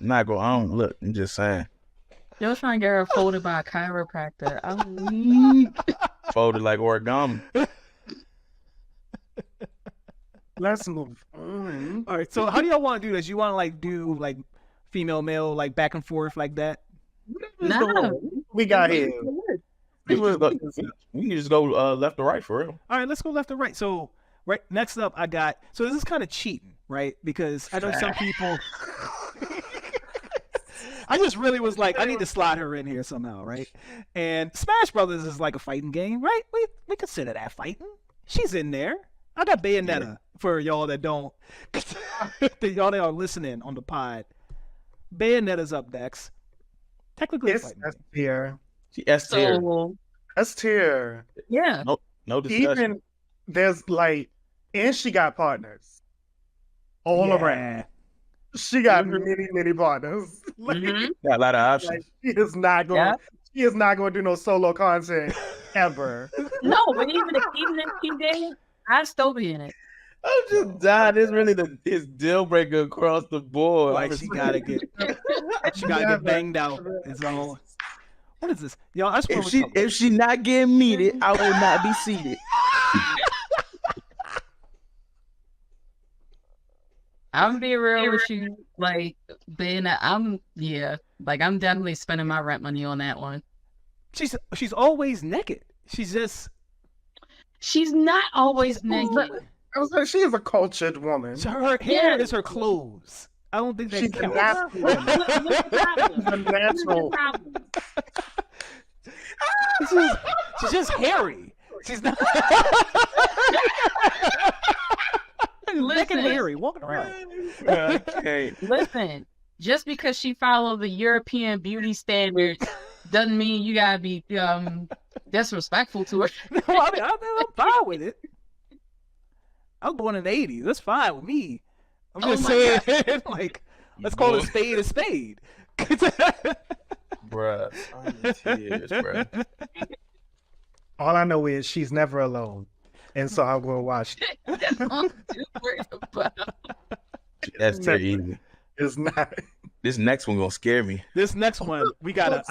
Not go on. Look, I'm just saying. Yo, trying to get her folded by a chiropractor. Folded like origami. Let's move on. All right. So how do y'all want to do this? You want to like do like female male like back and forth like that? Nah. We got here. We can just go left to right for real. All right, let's go left and right. So right next up, I got. So this is kind of cheating, right? Because I know some people. I just really was like, I need to slide her in here somehow, right? And Smash Brothers is like a fighting game, right? We consider that fighting. She's in there. I got Bayonetta for y'all that don't, y'all that are listening on the pod. Bayonetta's up next. Technically, a It's fighting S game. tier. She S tier. So S tier. yeah. No discussion. Even there's like, and she got partners all around. She got many partners. Like, Mhm. Got a lot of options. like, she is not going. Yeah. She is not going to do no solo content ever. No, but even if she did, I'd still be in it. I'm just dying. It's really his deal breaker across the board. Like she gotta get banged out. It's all. What is this, y'all? I swear If she not getting meated, I will not be seated. I'm being real with you, like I'm definitely spending my rent money on that one. She's always naked. She's not always naked. I was like, she is a cultured woman. so her hair is her clothes. I don't think that She's counts. a natural. She's just hairy. She's not. Naked and hairy, walking around. Okay. Listen, just because she followed the European beauty standards doesn't mean you gotta be disrespectful to her. No, I mean, I'm fine with it. I was born in the 80s. That's fine with me. I'm just saying, like, let's call it a spade. Bruh. Tears, bruh. All I know is she's never alone, and so I will watch. That's all I'm worried about. That's too easy. It's not. This next one gonna scare me. This next one, I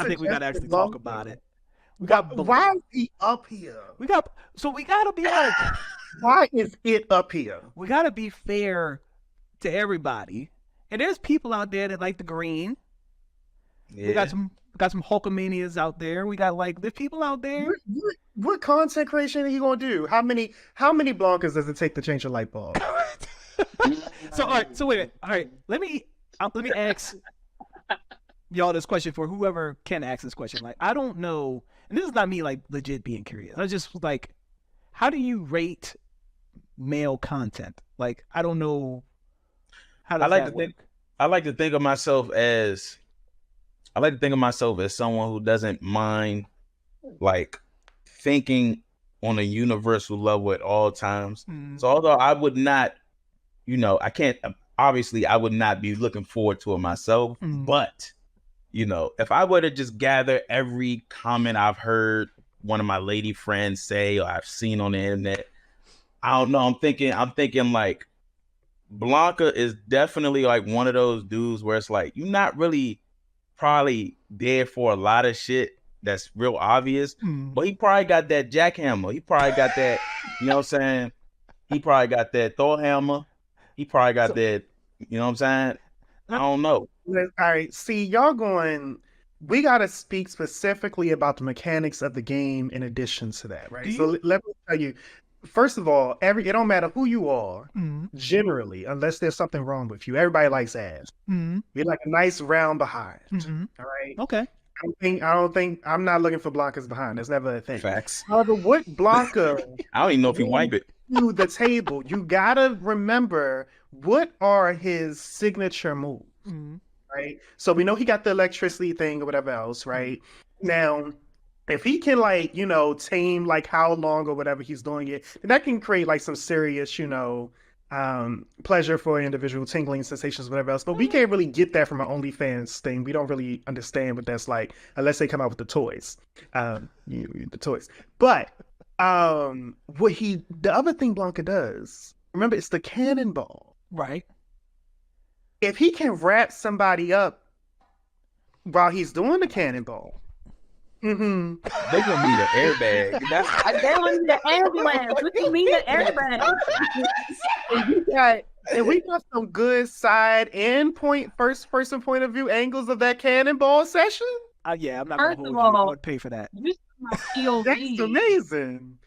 think we gotta actually talk about it. We got Why is he up here? we gotta be like, Why is it up here? we gotta be fair to everybody. And there's people out there that like the green. Yeah. We got some Hulkamanias out there. We got there's people out there. What content creation are you gonna do? How many Blankas does it take to change a light bulb? So all right, so wait a minute. All right, let me ask y'all this question for whoever can ask this question. Like, I don't know, and this is not me like legit being curious. I just like, how do you rate male content? Like, I don't know how does that work? I like to think of myself as someone who doesn't mind like thinking on a universal level at all times. So although I would not, I would not be looking forward to it myself, but if I were to just gather every comment I've heard one of my lady friends say or I've seen on the internet, I don't know, I'm thinking like Blanka is definitely like one of those dudes where it's like you're not really probably there for a lot of shit that's real obvious, but he probably got that jackhammer. He probably got that, you know what I'm saying? He probably got that Thor hammer. He probably got that, you know what I'm saying? I don't know. All right, see, y'all we got to speak specifically about the mechanics of the game in addition to that, right? So let me tell you, first of all, it don't matter who you are, generally, unless there's something wrong with you. Everybody likes ass. We like a nice round behind. All right. Okay. I'm not looking for Blanka's behind. That's never a thing. Facts. However, what Blanka I don't even know if he wipe it. to the table, you gotta remember what are his signature moves, right? So we know he got the electricity thing or whatever else, right? Now, if he can tame like how long or whatever he's doing it, then that can create like some serious, pleasure for individual, tingling sensations, whatever else. But we can't really get that from an OnlyFans thing. We don't really understand what that's like unless they come out with the toys. The toys. But the other thing Blanka does, remember, it's the cannonball. Right. If he can wrap somebody up while he's doing the cannonball, they gonna need an airbag. They gonna need an ambulance. What do you mean an airbag? and we got some good side and first person point of view angles of that cannonball session. Yeah, I'm not gonna hold you. I would pay for that. That's amazing.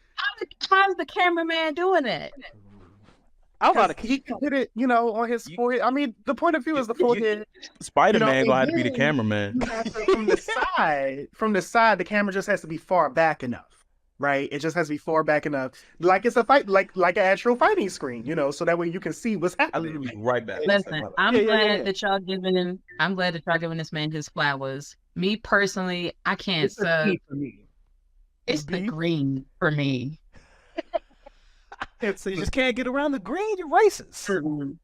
How's the cameraman doing it? He can hit it, on his forehead. I mean, the point of view is the forehead. Spider-Man gonna have to be the cameraman. From the side, the camera just has to be far back enough, right? It just has to be far back enough, like it's a fight, like an actual fighting screen, so that way you can see what's happening. Right back. Listen, I'm glad that y'all giving this man his flowers. Me personally, I can't. It's a P for me. It's the green for me. So you just can't get around the green. You're racist.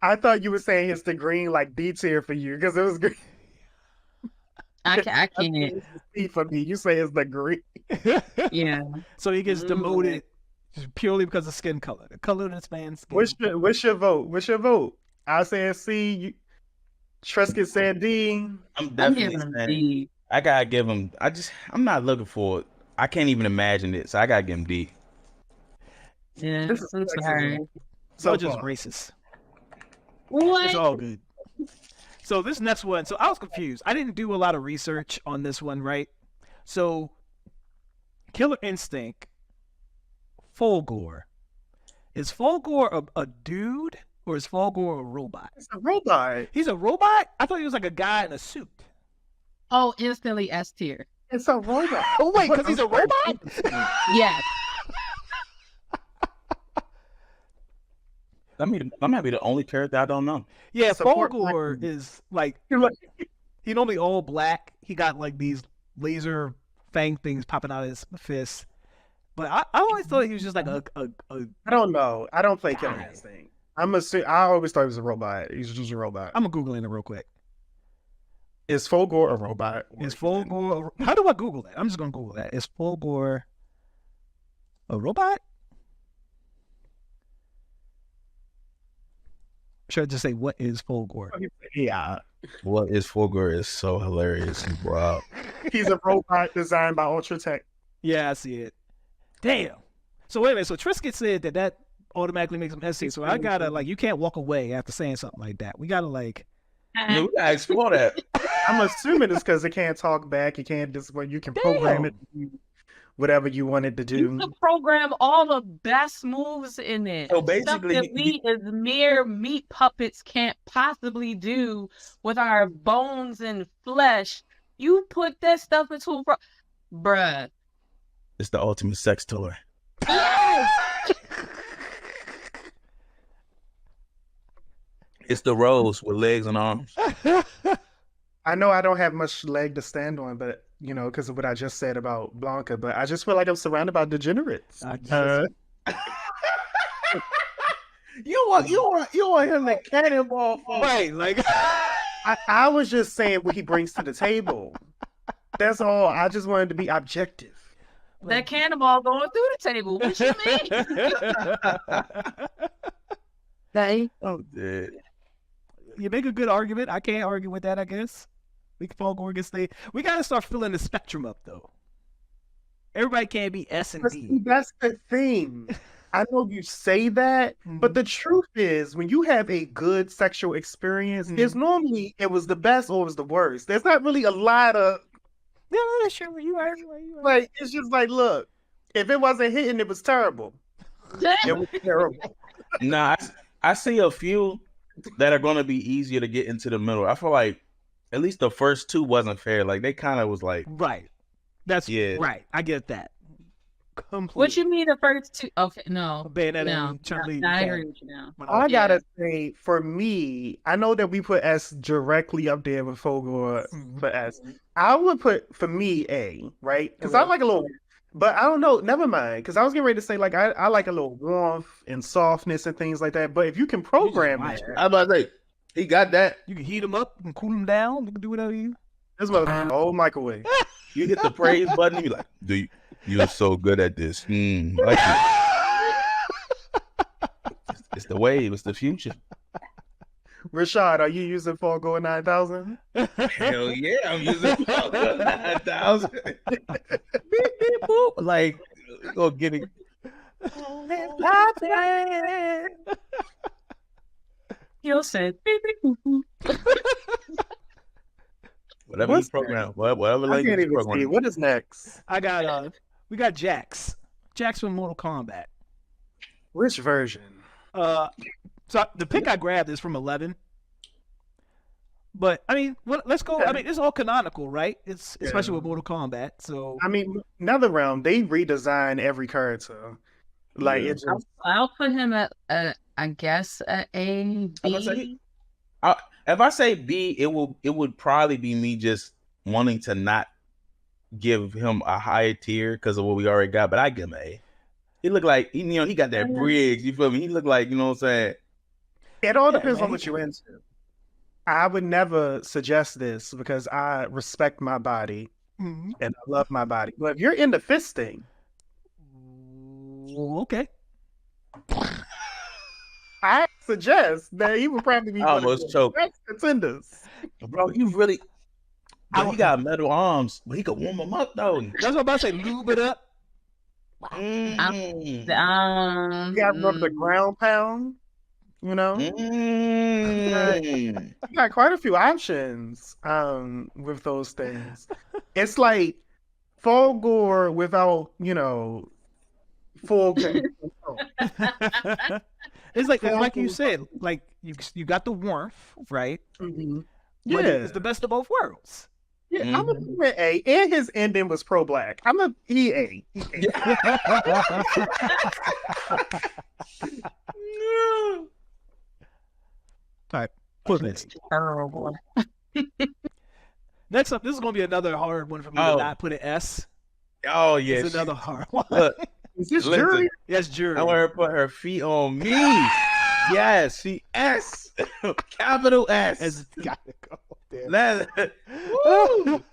I thought you were saying it's the green like D tier for you because it was green. I can't. It's the P for me. You say it's the green. Yeah. So he gets demoted purely because of skin color. The color of this man's skin. What's your vote? What's your vote? I say C. Trisket said D. I'm definitely giving him saying D. I gotta give him. I'm not looking for it. I can't even imagine it, so I gotta give him D. Yeah, I'm sorry. So just racist. What? It's all good. So this next one. So I was confused. I didn't do a lot of research on this one, right? So Killer Instinct, Fulgore. Is Fulgore a dude or is Fulgore a robot? It's a robot. He's a robot? I thought he was like a guy in a suit. Oh, instantly S tier. It's a robot. Oh wait, because he's a robot? Yes. That might be the only character I don't know. Yeah, Fulgore is like he normally all black. He got like these laser fang things popping out of his fist. But I always thought he was just like a I don't know. I don't play Killer Instinct. I always thought he was a robot. He's just a robot. I'm gonna Google it real quick. Is Fulgore a robot? Is Fulgore? How do I Google that? I'm just gonna Google that. Is Fulgore a robot? Should I just say, what is Fulgore? Yeah. What is Fulgore is so hilarious and wild. He's a robot designed by Ultratech. Yeah, I see it. Damn. So wait a minute. So Trisket said that automatically makes him hesitate. So I gotta like, you can't walk away after saying something like that. We gotta like. Yeah, we gotta explore that. I'm assuming it's because it can't talk back. You can't just you can program it to do whatever you want it to do. You can program all the best moves in it. So Stuff basically, that we as mere meat puppets can't possibly do with our bones and flesh. You put that stuff into a bruh. It's the ultimate sex toy. It's the rose with legs and arms. I know I don't have much leg to stand on, but because of what I just said about Blanka, but I just feel like I'm surrounded by degenerates. You want him to cannonball for Right, like I was just saying what he brings to the table. That's all. I just wanted to be objective. That cannonball going through the table. What you mean? Oh, dude. You make a good argument. I can't argue with that, I guess. We can Fulgore can stay. We gotta start filling the spectrum up though. Everybody can't be S and D. That's the thing. I know you say that, but the truth is, when you have a good sexual experience, it's normally it was the best or it was the worst. There's not really a lot of. Yeah, that's true. You right. Like it's just like, look, if it wasn't hitting, it was terrible. It was terrible. Nah, I see a few that are going to be easier to get into the middle. I feel like at least the first two wasn't fair. Like they kind of was like, right. That's right. I get that. Completely. What you mean the first two? Okay, no. Bayonetta No, and Chun Li. I agree with you now. I gotta say, for me, I know that we put S directly up there with Fulgore for S. I would put, for me, A, right? Because I like a little, but I don't know, never mind. Because I was getting ready to say, like, I like a little warmth and softness and things like that. But if you can program it, I was about to say, he got that. You can heat them up and cool them down. You can do whatever you. this motherfucker, old microwave. You hit the praise button, and you're like, you're so good at this. Like it's the wave, it's the future. Rashad, are you using Fulgore 9000? Hell yeah, I'm using Fulgore 9000. Beep, beep, boop. Like, go get it. He'll say, beep, beep, boop, boop. Whatever you program, whatever I language can't you even program. see. What is next? I got we got Jax. Jax from Mortal Kombat. Which version? So the pick I grabbed is from 11. But I mean, let's go. I mean, it's all canonical, right? It's especially with Mortal Kombat. So I mean, Netherrealm, they redesign every character. Like it's just, I'll put him at I guess at A, B. If I say B, it would probably be me just wanting to not give him a higher tier because of what we already got, but I give him A. He looked like he got that Briggs, you feel me? He looked like, you know what I'm saying? it all depends on what you're into. I would never suggest this because I respect my body and I love my body. But if you're into fisting, okay. I suggest that he would probably be I almost choked. best contenders. Bro, you really he got metal arms, but he could warm them up though. That's what I'm about to say. Lube it up. You got to rub the ground pound, you know? You got quite a few options with those things. It's like Fulgore without, full control. It's like you said, like you got the warmth, right? Mm-hmm. But Yeah. it's the best of both worlds. Yeah, I'm a A, and his ending was pro-black. I'm a EA. All right, put this. Terrible. Next up, this is gonna be another hard one for me to not put an S. Oh yes. It's another hard one. Look, Is this listen, Juri? Yes, Juri. I want her to put her feet on me. Yes, she S. Capital S. It's gotta go there. Woo!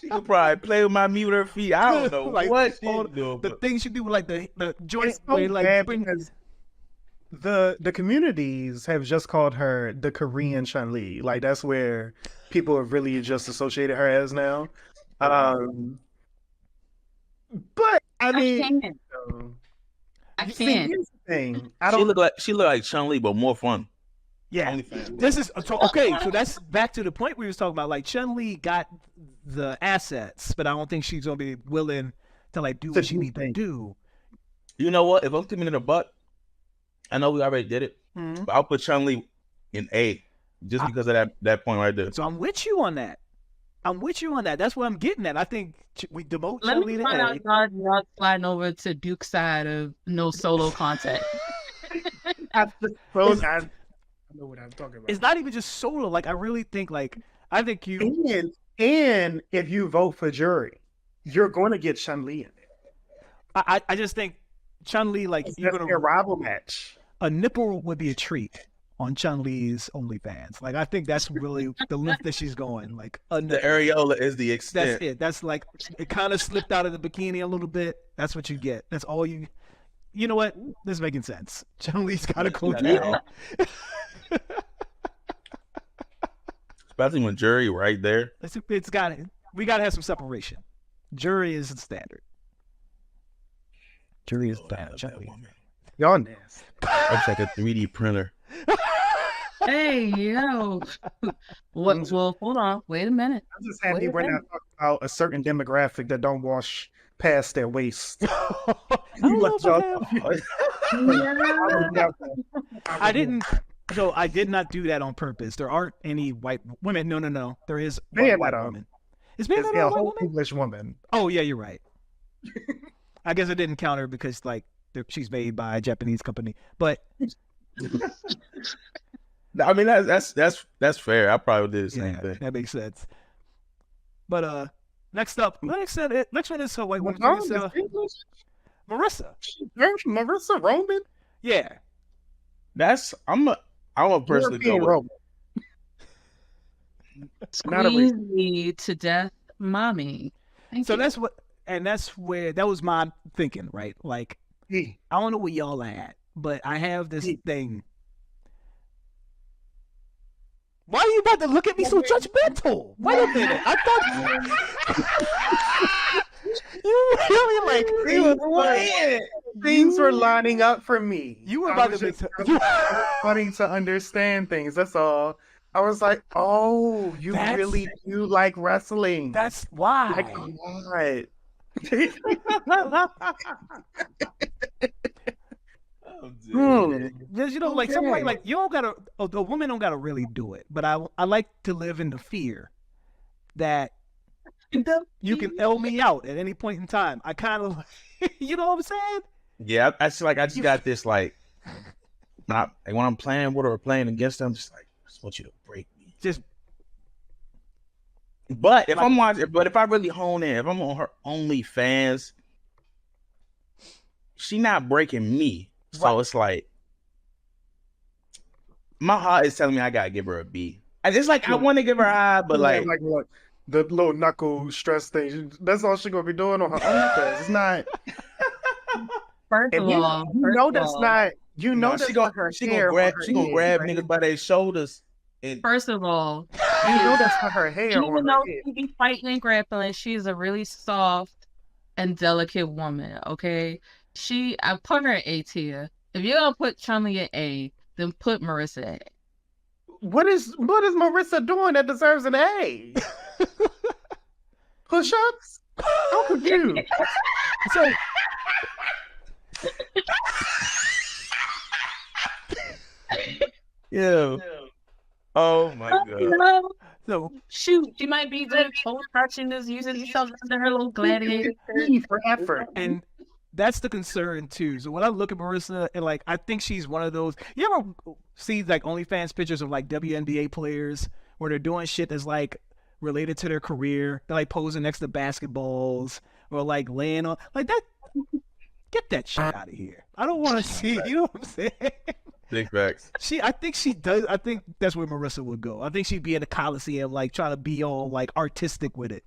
She could probably play with my meat with her feet. I don't know Like, what she all doing. The things you do with like the joint It's so where, like bad bring because the communities have just called her the Korean Chun Li. Like that's where people have really just associated her as now. But I mean, I see, can't. here's the thing. She look like Chun Li, but more fun. Yeah, OnlyFans. this is okay. So that's back to the point we was talking about. Like Chun Li got the assets, but I don't think she's gonna be willing to like do what she needs to do. You know what? If I'm giving it a butt, I know we already did it, but I'll put Chun Li in A just because of that point right there. So I'm with you on that. That's what I'm getting at. I think we demote Let Chun me Li to find A. out y'all sliding over to Duke's side of no solo content. I know what I'm talking about. It's not even just solo. Like I really think you. And if you vote for Juri, you're going to get Chun Li in there. I just think Chun Li you're going to a rival match. A nipple would be a treat on Chun Li's OnlyFans. Like I think that's really the length that she's going. Like the areola is the extent. That's it. That's like it kind of slipped out of the bikini a little bit. That's what you get. That's all you. You know what? This is making sense. Chun Li's got to go down. Especially when Juri right there. It's got it. We got to have some separation. Juri is the standard. Juri is the standard. Y'all nasty. Looks like a 3D printer. Hey, yo. What? Well, hold on. Wait a minute. I'm just happy we're not talking about a certain demographic that don't wash past their waist. I didn't. So I did not do that on purpose. There aren't any white women. No. There is one white woman. Is Bayonetta a white woman? English woman. Oh yeah, you're right. I guess it didn't count her because she's made by a Japanese company. But I mean that's fair. I probably did the same thing. That makes sense. But next one is a white woman. Marisa. Marisa Roman? Yeah. I'm a person to go with. Squeeze me to death, mommy. Thank you. That was my thinking, right? Like, I don't know where y'all at, but I have this thing. Why are you about to look at me so judgmental? Wait a minute. I thought you really things were lining up for me. You were about to be wanting to understand things. That's all. I was like, oh, you really do like wrestling. That's why. Like what? Because something like you don't gotta. The woman don't gotta really do it, but I like to live in the fear that you can L me out at any point in time. I kind of, you know what I'm saying? Yeah, I feel like I just got this when I'm playing with her or playing against them, just like I just want you to break me. But if if I really hone in, if I'm on her OnlyFans, she not breaking me. So it's like my heart is telling me I gotta give her a B. It's like I want to give her a I, but look, the little knuckle stress thing. That's all she's gonna be doing on her OnlyFans. It's not. First of all, that's not. You know that's not her hair. She gonna grab niggas by their shoulders. First of all, you know that's not her hair. Even though she be fighting and grappling, she's a really soft and delicate woman. Okay, I put her in A tier. If you're gonna put Chun Li in A, then put Marisa in A. What is Marisa doing that deserves an A? Push-ups? I'm confused. So yeah. Oh my god. So shoot, she might be good toe touching this, using herself under her little gladiator for effort. And that's the concern too. So when I look at Marisa and I think she's one of those. You ever see OnlyFans pictures of WNBA players where they're doing shit that's related to their career? They're posing next to basketballs or laying on that. Get that shit out of here. I don't want to see. You know what I'm saying? Big facts. I think she does. I think that's where Marisa would go. I think she'd be in the Coliseum, trying to be all artistic with it.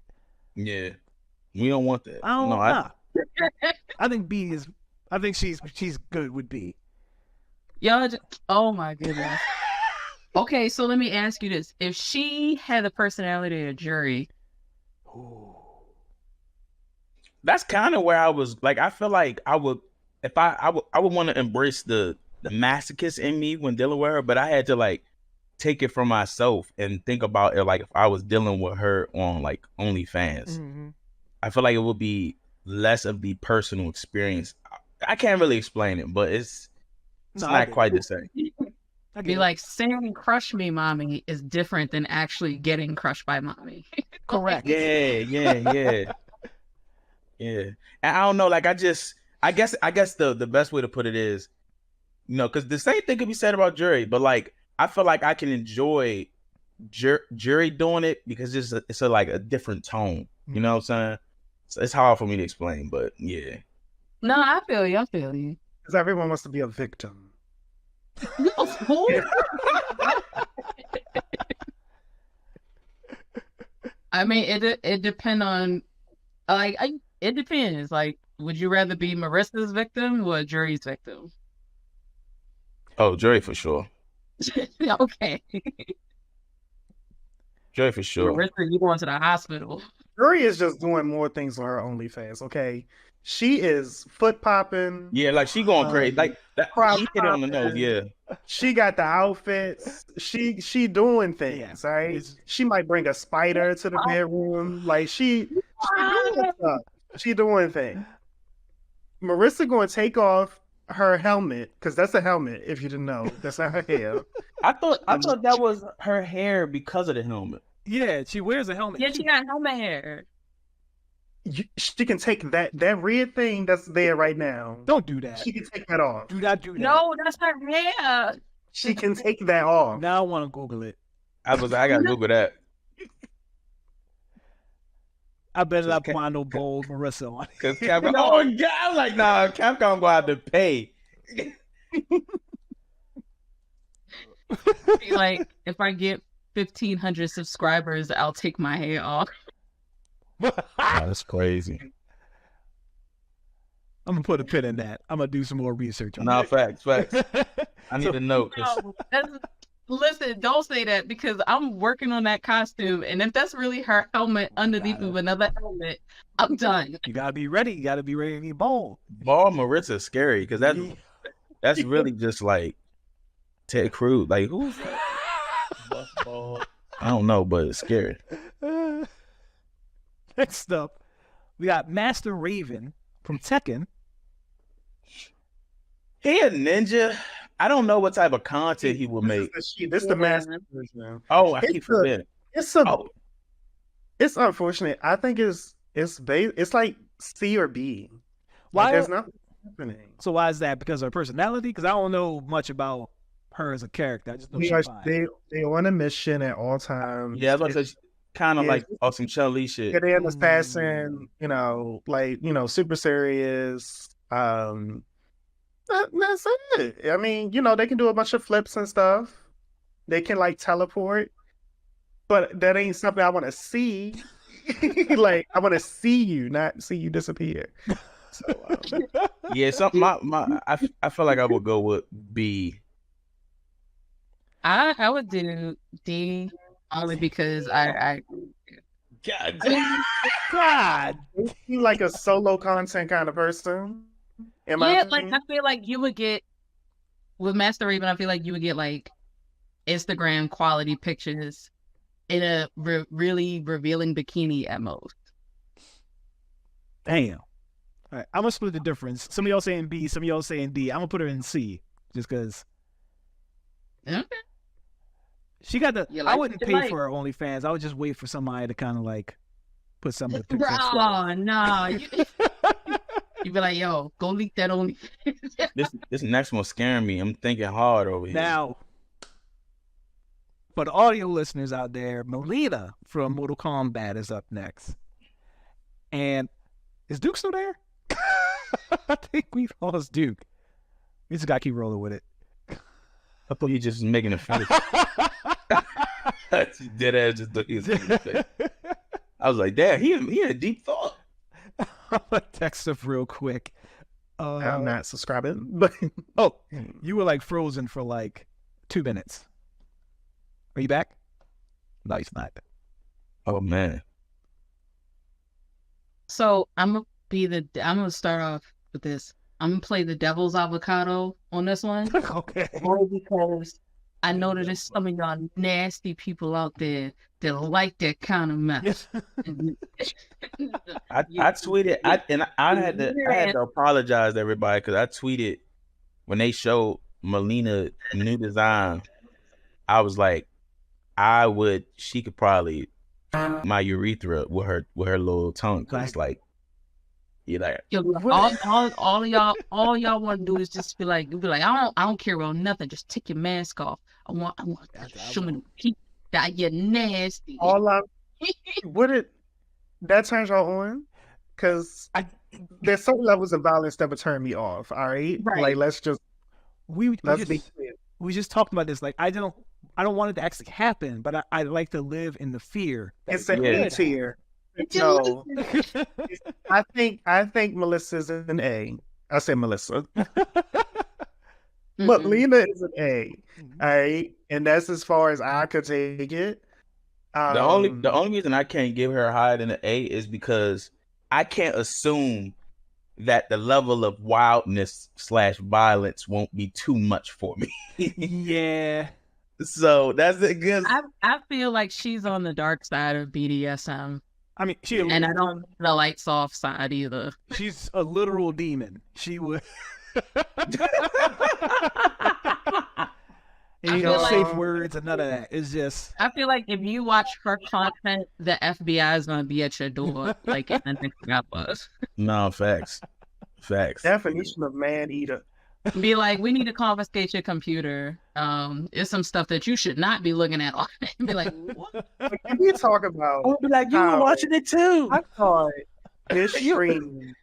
Yeah, we don't want that. I don't know. I think B is. I think she's good with B. Oh my goodness. Okay, so let me ask you this: if she had the personality of Juri, that's kind of where I was like. I feel like I would, if I would want to embrace the masochist in me when dealing with her, but I had to like take it for myself and think about it like if I was dealing with her on like OnlyFans. Mm-hmm. I feel like it would be less of the personal experience. I can't really explain it, but it's not quite the same. I'd be like, saying crush me, mommy is different than actually getting crushed by mommy. Correct. Yeah. And I don't know, like I guess the best way to put it is, you know, because the same thing could be said about Juri, but like I feel like I can enjoy Juri doing it because it's like a different tone. You know what I'm saying? So it's hard for me to explain, but yeah. No, I feel you. Because everyone wants to be a victim. I mean, it depends on, like, it depends. Like, would you rather be Marisa's victim or Juri's victim? Oh, Juri for sure. Okay. Juri for sure. Marisa, you going to the hospital? Juri is just doing more things on her OnlyFans. Okay, she is foot popping. Yeah, like she going crazy. Like that. He hit it on the nose. Yeah. She got the outfits. She doing things. Right. She might bring a spider to the bedroom. Like she doing stuff. She doing things. Marisa going to take off her helmet because that's a helmet. If you didn't know, that's not her hair. I thought that was her hair because of the helmet. Yeah, she wears a helmet. Yeah, she got helmet hair. She can take that red thing that's there right now. Don't do that. She can take that off. Do not do that. No, that's her hair. She can take that off. Now I want to Google it. I gotta Google that. I better not find no bold Marisa on it. Because Capcom, oh my God, I'm like, nah, Capcom gonna have to pay. Like, if I get 1,500 subscribers, I'll take my hair off. That's crazy. I'm gonna put a pin in that. I'm gonna do some more research on that. Facts. I need to know. No, listen, don't say that because I'm working on that costume, and if that's really her helmet underneath of another helmet, I'm done. You gotta be ready. You gotta be ready to be bold. Ball Marisa is scary because that's really just like Ted Cruz. Like who's that? I don't know, but it's scary. Next up, we got Master Raven from Tekken. He a ninja. I don't know what type of content he will make. This is the master version. Oh, I keep forgetting. It's unfortunate. I think it's like C or B. Why? Like, there's nothing happening. So why is that? Because of her personality? Because I don't know much about her as a character. I just know she's fine. They on a mission at all times. Yeah, I was about to say kind of like some Chun Li shit. Yeah, they're an assassin. You know, like super serious. That's it. I mean, they can do a bunch of flips and stuff. They can like teleport, but that ain't something I want to see. Like I want to see you, not see you disappear. So, yeah, something. I feel like I would go with B. I would do D only because I God, you like a solo content kind of person. Like I feel like you would get with Master Raven. I feel like you would get like Instagram quality pictures in a really revealing bikini at most. Damn. All right, I'm gonna split the difference. Some of y'all saying B, some of y'all saying D. I'm gonna put her in C, just because. Okay. She got the. I wouldn't pay for her OnlyFans. I would just wait for somebody to kind of like put some of the pictures. Oh no. You'd be like, yo, go leak that OnlyFans. This next one's scaring me. I'm thinking hard over here. Now, for the audio listeners out there, Mileena from Mortal Kombat is up next. And is Duke still there? I think we've lost Duke. We just got to keep rolling with it. I thought you just making a face. Dead ass just thought he was making a face. I was like, damn, he had a deep thought. I'm gonna text him real quick. I'm not subscribing, but you were like frozen for like 2 minutes. Are you back? No, he's not. Oh man. So I'm gonna start off with this. I'm gonna play the devil's avocado on this one. Okay. Only because I know that there's some of y'all nasty people out there that like that kind of mess. I tweeted I had to apologize to everybody because I tweeted when they showed Mileena new design. I was like, she could probably my urethra with her little tongue. It's like, you're like, all y'all want to do is just be like, I don't care about nothing. Just take your mask off. I want to show me that you're nasty. That turns y'all on? Because there's certain levels of violence that would turn me off. All right, like let's be clear. We just talked about this. Like I don't want it to actually happen, but I like to live in the fear. It's an A tier. No, I think Melissa's an A. I say Melissa. But Lena is an A. All right. And that's as far as I could take it. The only reason I can't give her higher than an A is because I can't assume that the level of wildness / violence won't be too much for me. Yeah. So that's it. I feel like she's on the dark side of BDSM. I mean, and I don't the lights off side either. She's a literal demon. She would. And safe words and none of that. It's just. I feel like if you watch her content, the FBI is gonna be at your door, like in the next was. No, facts. Definition of man eater. Be like, we need to confiscate your computer. It's some stuff that you should not be looking at. Be like, what? Can we talk about? I'll be like, you were watching it too. I thought this stream.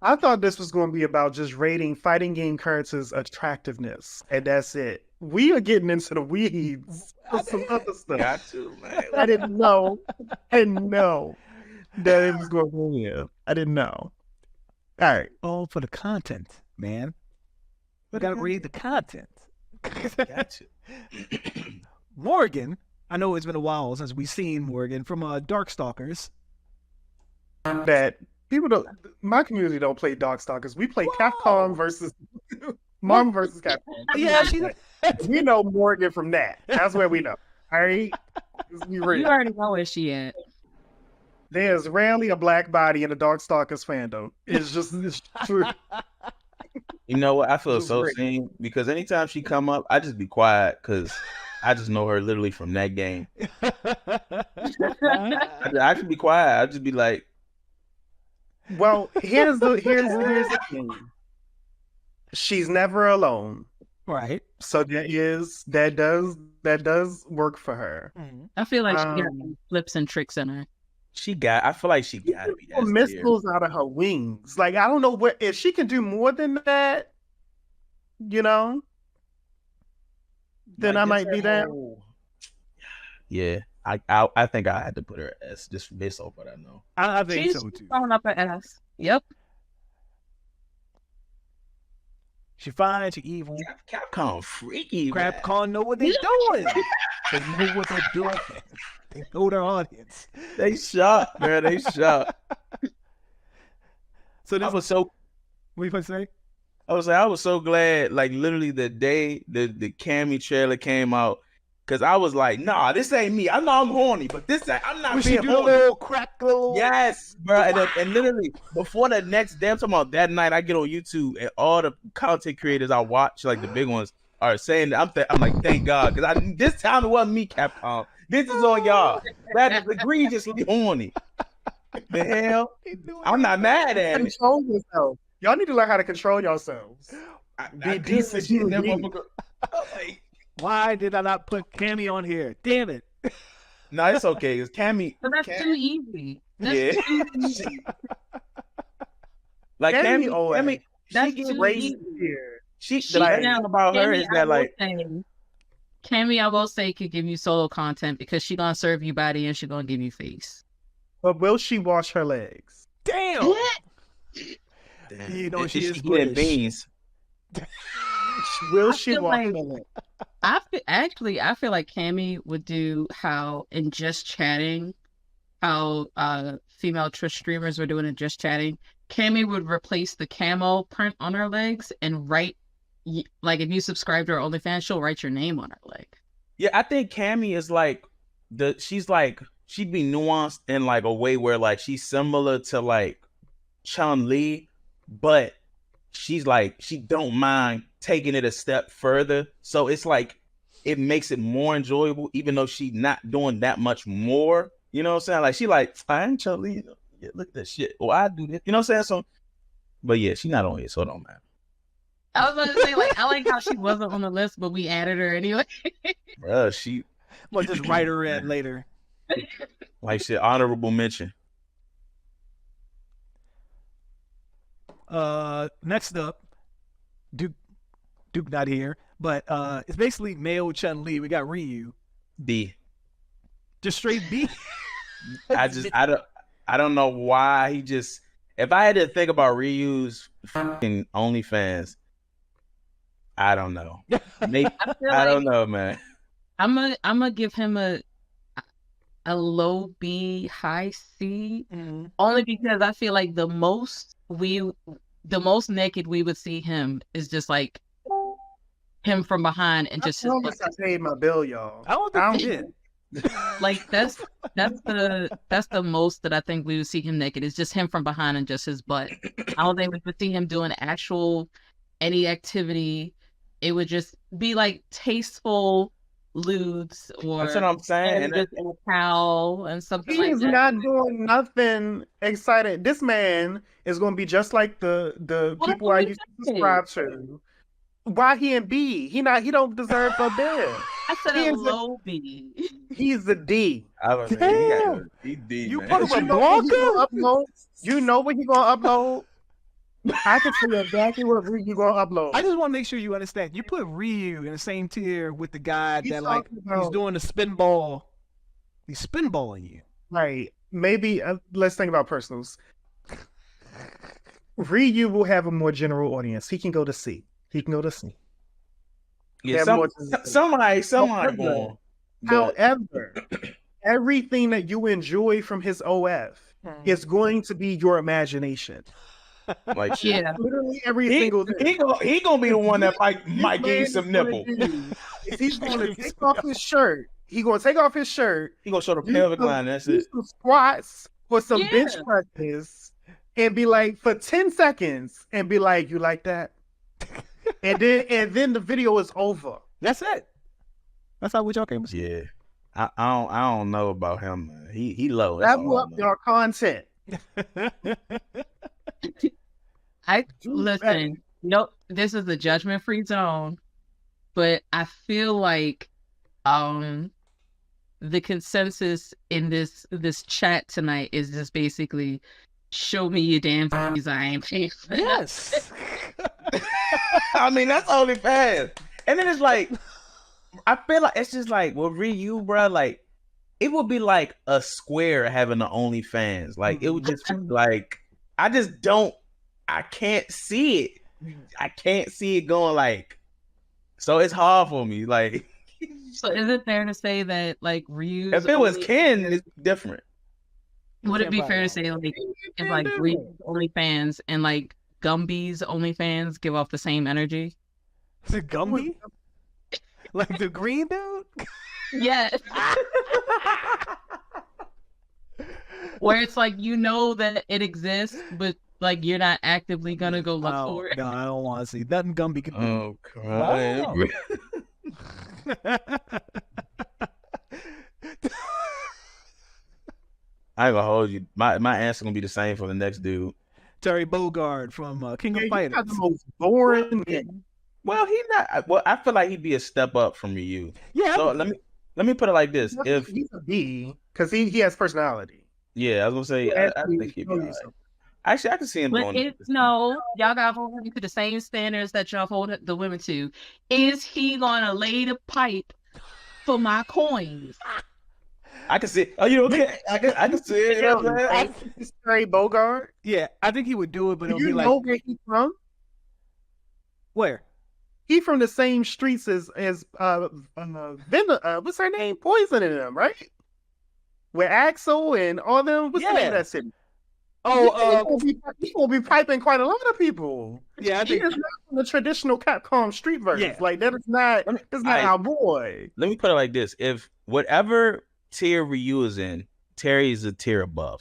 I thought this was going to be about just rating fighting game characters' attractiveness, and that's it. We are getting into the weeds of some other stuff. Got to, man. I didn't know that it was going to go here. I didn't know. All right. All for the content, man. We gotta read the content. Gotcha. Morrigan, I know it's been a while since we've seen Morrigan from Darkstalkers. That people don't. My community don't play Darkstalkers. We play Capcom versus Marvel versus Capcom. Yeah, we know Morrigan from that. That's where we know. All right, you already know where she at. There's rarely a black body in the Darkstalkers fandom. It's true. You know what? I feel so seen because anytime she come up, I just be quiet because I just know her literally from that game. I should be quiet. I just be like, well, here's the thing. She's never alone, right? So that does work for her. I feel like she got flips and tricks in her. I feel like she gotta be that missiles out of her wings. Like I don't know if she can do more than that, then I might be that. Yeah, I think I had to put her S just based off what I know. I think She's so too. Throwing up her S. Yep. She fine, she evil. Capcom freaky. Capcom know what they're doing. They know what they're doing. They know their audience. They shot, man. They shot. So this was so. What you gonna say? I was so glad. Like literally the day the Cammy trailer came out, because I was like, nah, this ain't me. I know I'm horny, but I'm not being horny. Little crack, little. Yes, bro. And literally before the next day, I'm talking about that night, I get on YouTube and all the content creators I watch, like the big ones, are saying that. I'm like, thank God, because this time it wasn't me, Capcom. This is on y'all. That is egregiously horny. The hell? I'm not mad at it. Control yourself. Y'all need to learn how to control yourselves. Be decent. Why did I not put Cammy on here? Damn it. No, it's okay. It's Cammy. But that's too easy. Yeah. Like Cammy, that's she too raised here. She like now, about her is that like Cammy, I will say, could give you solo content because she gonna serve you body and she gonna give you face. But will she wash her legs? Damn. Damn. You know she is eating British. beans. Will I she feel walk like- in it? I feel like Cammy would do how in Just Chatting, how female Twitch streamers were doing in Just Chatting. Cammy would replace the camo print on her legs and write, like, if you subscribe to her OnlyFans, she'll write your name on her leg. Yeah, I think Cammy is like she'd be nuanced in like a way where like she's similar to like Chun Li, but she's like she don't mind taking it a step further. So it's like it makes it more enjoyable, even though she's not doing that much more. You know what I'm saying? Like she like, I ain't Chun Li. Yeah, look at that shit. Well, I do this. You know what I'm saying? So, but yeah, she's not on here, so it don't matter. I was about to say, like, I like how she wasn't on the list, but we added her anyway. Bruh, she We'll just write her in later. like shit. Honorable mention. Next up, Duke not here, but it's basically male Chun Li. We got Ryu. D. Just straight B. I don't know why he just. If I had to think about Ryu's fucking OnlyFans, I don't know. Maybe I don't know, man. I'm gonna give him a low B, high C, only because I feel like the most naked we would see him is just like him from behind and just his butt. I paid my bill, y'all. I don't think he did. Like that's the most that I think we would see him naked. It's just him from behind and just his butt. I don't think we would see him doing any activity. It would just be like tasteful lewds or That's what I'm saying. And just in a towel and something He like is that. not doing nothing exciting. This man is going to be just like the Well, people that's I what used we to subscribe to. Why he in B? He don't deserve a bill. I said he a is a- low B. He's a D. I was Damn. he D, You man. put him You with know what he Blanka? gonna upload? You know what he gonna upload? I can tell you exactly what you gonna upload. I just want to make sure you understand. You put Ryu in the same tier with the guy He's that like talking he's about- doing the spinball. He's spinballing you. Right. Maybe let's think about personals. Ryu will have a more general audience. He can go to C. Yeah, have more- somebody However, going. However, everything that you enjoy from his OF is going to be your imagination. Like shit. Yeah. Literally every single thing. He gonna be the one that might give you some nipple. He's going to take off his shirt. He's going to take off his shirt. He gonna show the do pelvic some- line. That's do it. some squats or some Yeah. bench presses and be like for 10 seconds and be like, you like that? and then the video is over. That's it. That's how we y'all came. Yeah, I don't know about him, man. He low. That's Level all I up know. your content. Listen, this is a judgment-free zone, but I feel like the consensus in this chat tonight is just basically show me your damn face. I ain't paying for that. Yes. I mean, that's OnlyFans. And then it's like, I feel like it's just like, well, Ryu, bro, like, it would be like a square having an OnlyFans. Like, it would just be like, I can't see it. I can't see it going like, so it's hard for me. Like, So is it fair to say that like Ryu's if it was only- Ken, it's different. would it be fair to say like if like Ryu's OnlyFans and like Gumby's OnlyFans give off the same energy? The Gumby? Like the green dude? Yes. Where it's like that it exists, but like you're not actively gonna go look for it. No, I don't want to see nothing Gumby can do. Oh, crap. I ain't gonna hold you. My answer gonna be the same for the next dude. Terry Bogard from King of You Fighters. got the most boring name. Well, he not. Well, I feel like he'd be a step up from you. Yeah. So let me put it like this: if He's a B because he has personality. yeah, I was gonna say I think he'd be all right. Actually, I can see him But going. it's no, y'all gotta hold him to the same standards that y'all hold the women to. Is he gonna lay the pipe for my coins? I can see. Oh, you okay? I can see it. You know what I'm saying? Straight Bogard. Yeah, I think he would do it, but Do it'll you be know like where he from? where? He from the same streets as what's her name? Poison in them, right? Where Axel and all them. What's the name of that city? He's gonna be piping quite a lot of people. Yeah, I He think is not from the traditional Capcom street version. Yeah. Like that is not. That's not our boy. Let me put it like this: if whatever tier Ryu is in, Terry is a tier above.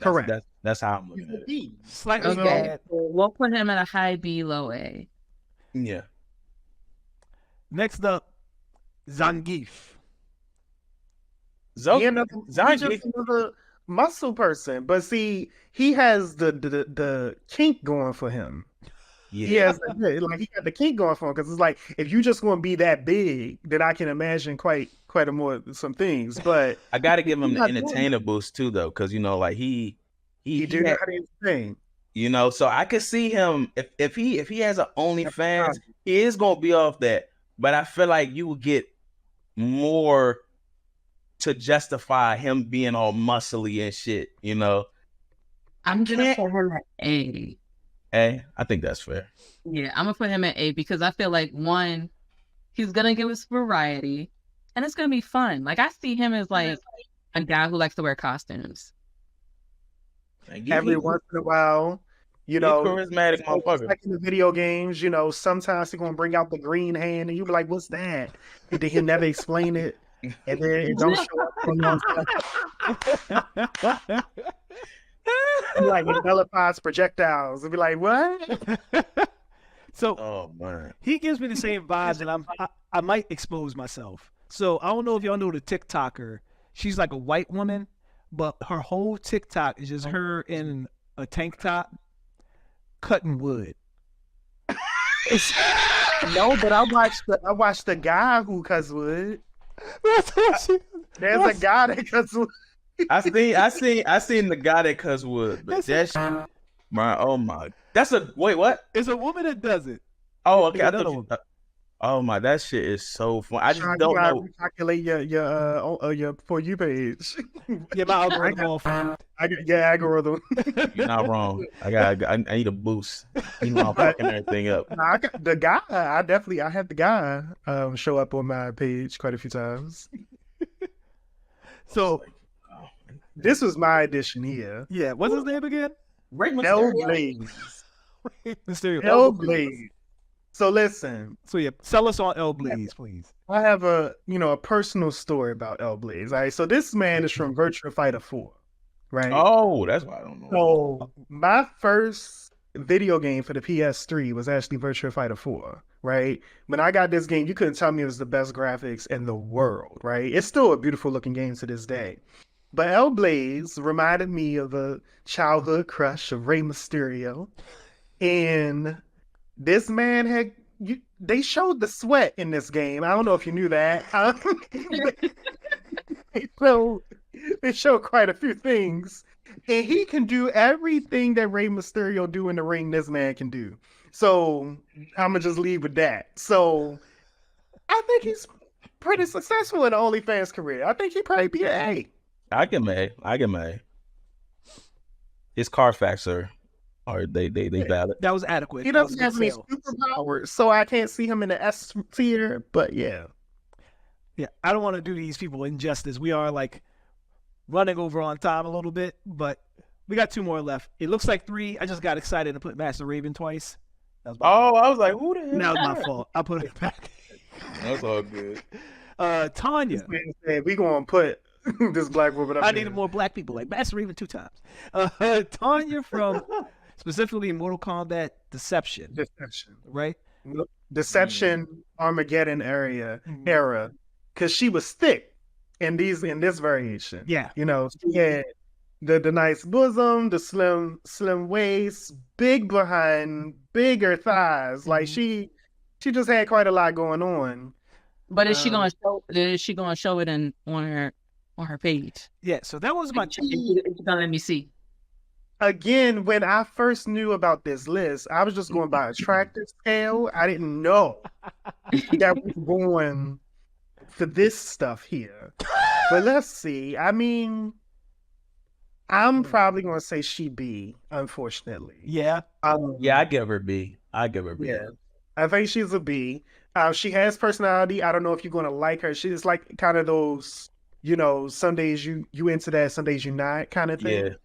Correct. That's how I'm looking at it. slightly Okay, bad. we'll put him at a high B, low A. Yeah. Next up, Zangief. He's Zangief. just another muscle person, but see, he has the kink going for him. Yeah. He has he got the kink going for him because it's like if you just want to be that big, then I can imagine quite some things. But I got to give him the not doing entertainer boost too, though, because like he do know how to entertain. so I could see him if he has an OnlyFans, he is gonna be off that. But I feel like you would get more to justify him being all muscly and shit. I'm gonna put him at A. Hey, I think that's fair. Yeah, I'm gonna put him at A because I feel like one, he's gonna give us variety, and it's gonna be fun. Like I see him as like a guy who likes to wear costumes. Every once in a while, charismatic motherfucker. like in the video games, sometimes he's gonna bring out the green hand, and you be like, "What's that?" And then he'll never explain it, and then it don't show up. Like it nullifies projectiles, and be like, "What?" So Oh man. he gives me the same vibes, and I might expose myself. So I don't know if y'all know the TikToker. She's like a white woman, but her whole TikTok is just her in a tank top cutting wood. No, but I watched the guy who cuts wood. There's a guy that cuts wood. I seen the guy that cuts wood, but that's my. That's wait, what? It's a woman that does it. Oh, okay. I Another thought one. oh my, that shit is so fun. I just Sean, don't you gotta know. recalculate your For You page. Yeah, my algorithm all fucked. Algorithm. You're not wrong. I need a boost. I'm fucking everything up. I got the guy. I had the guy show up on my page quite a few times. So This was my edition here. yeah, what's his name again? Hellblaze. Mysterio. Hellblaze. So listen, So yeah, sell us on Hellblaze, please. I have a personal story about Hellblaze. All right, so this man is from Virtua Fighter 4, right? Oh, that's why I don't know. So my first video game for the PS3 was actually Virtua Fighter 4, right? When I got this game, you couldn't tell me it was the best graphics in the world, right? It's still a beautiful looking game to this day. But Hellblaze reminded me of a childhood crush of Rey Mysterio. And this man they showed the sweat in this game. I don't know if you knew that. So they showed quite a few things. And he can do everything that Rey Mysterio do in the ring, this man can do. So I'm going to just leave with that. So I think he's pretty successful in the OnlyFans career. I think he'd probably be an A. I can may. His car facts are they valid. That was adequate. He doesn't have any superpowers, so I can't see him in the S tier, but yeah. Yeah, I don't want to do these people injustice. We are like running over on time a little bit, but we got 2 more left. It looks like 3. I just got excited to put Master Raven twice. That was my fault. I was like, who the hell? That was my fault. I put it back. That's all good. Tanya. This man said, we gonna put this black woman up I there. needed more black people like Master Raven 2 times. Tanya from specifically Mortal Kombat Deception, right? Deception Armageddon era, because she was thick in this variation. Yeah. She had the nice bosom, the slim waist, big behind, bigger thighs. Like she just had quite a lot going on. But is she gonna show? Is she gonna show it on her page? Yeah. So that was my. Is she gonna let me see? Again, when I first knew about this list, I was just going by attractive scale. I didn't know that we were going for this stuff here. But let's see. I mean, I'm probably gonna say she B, unfortunately. Yeah. Yeah, I give her B. I give her B. Yeah. I think she's a B. She has personality. I don't know if you're gonna like her. She's like kind of those, some days you into that, some days you're not kind of thing.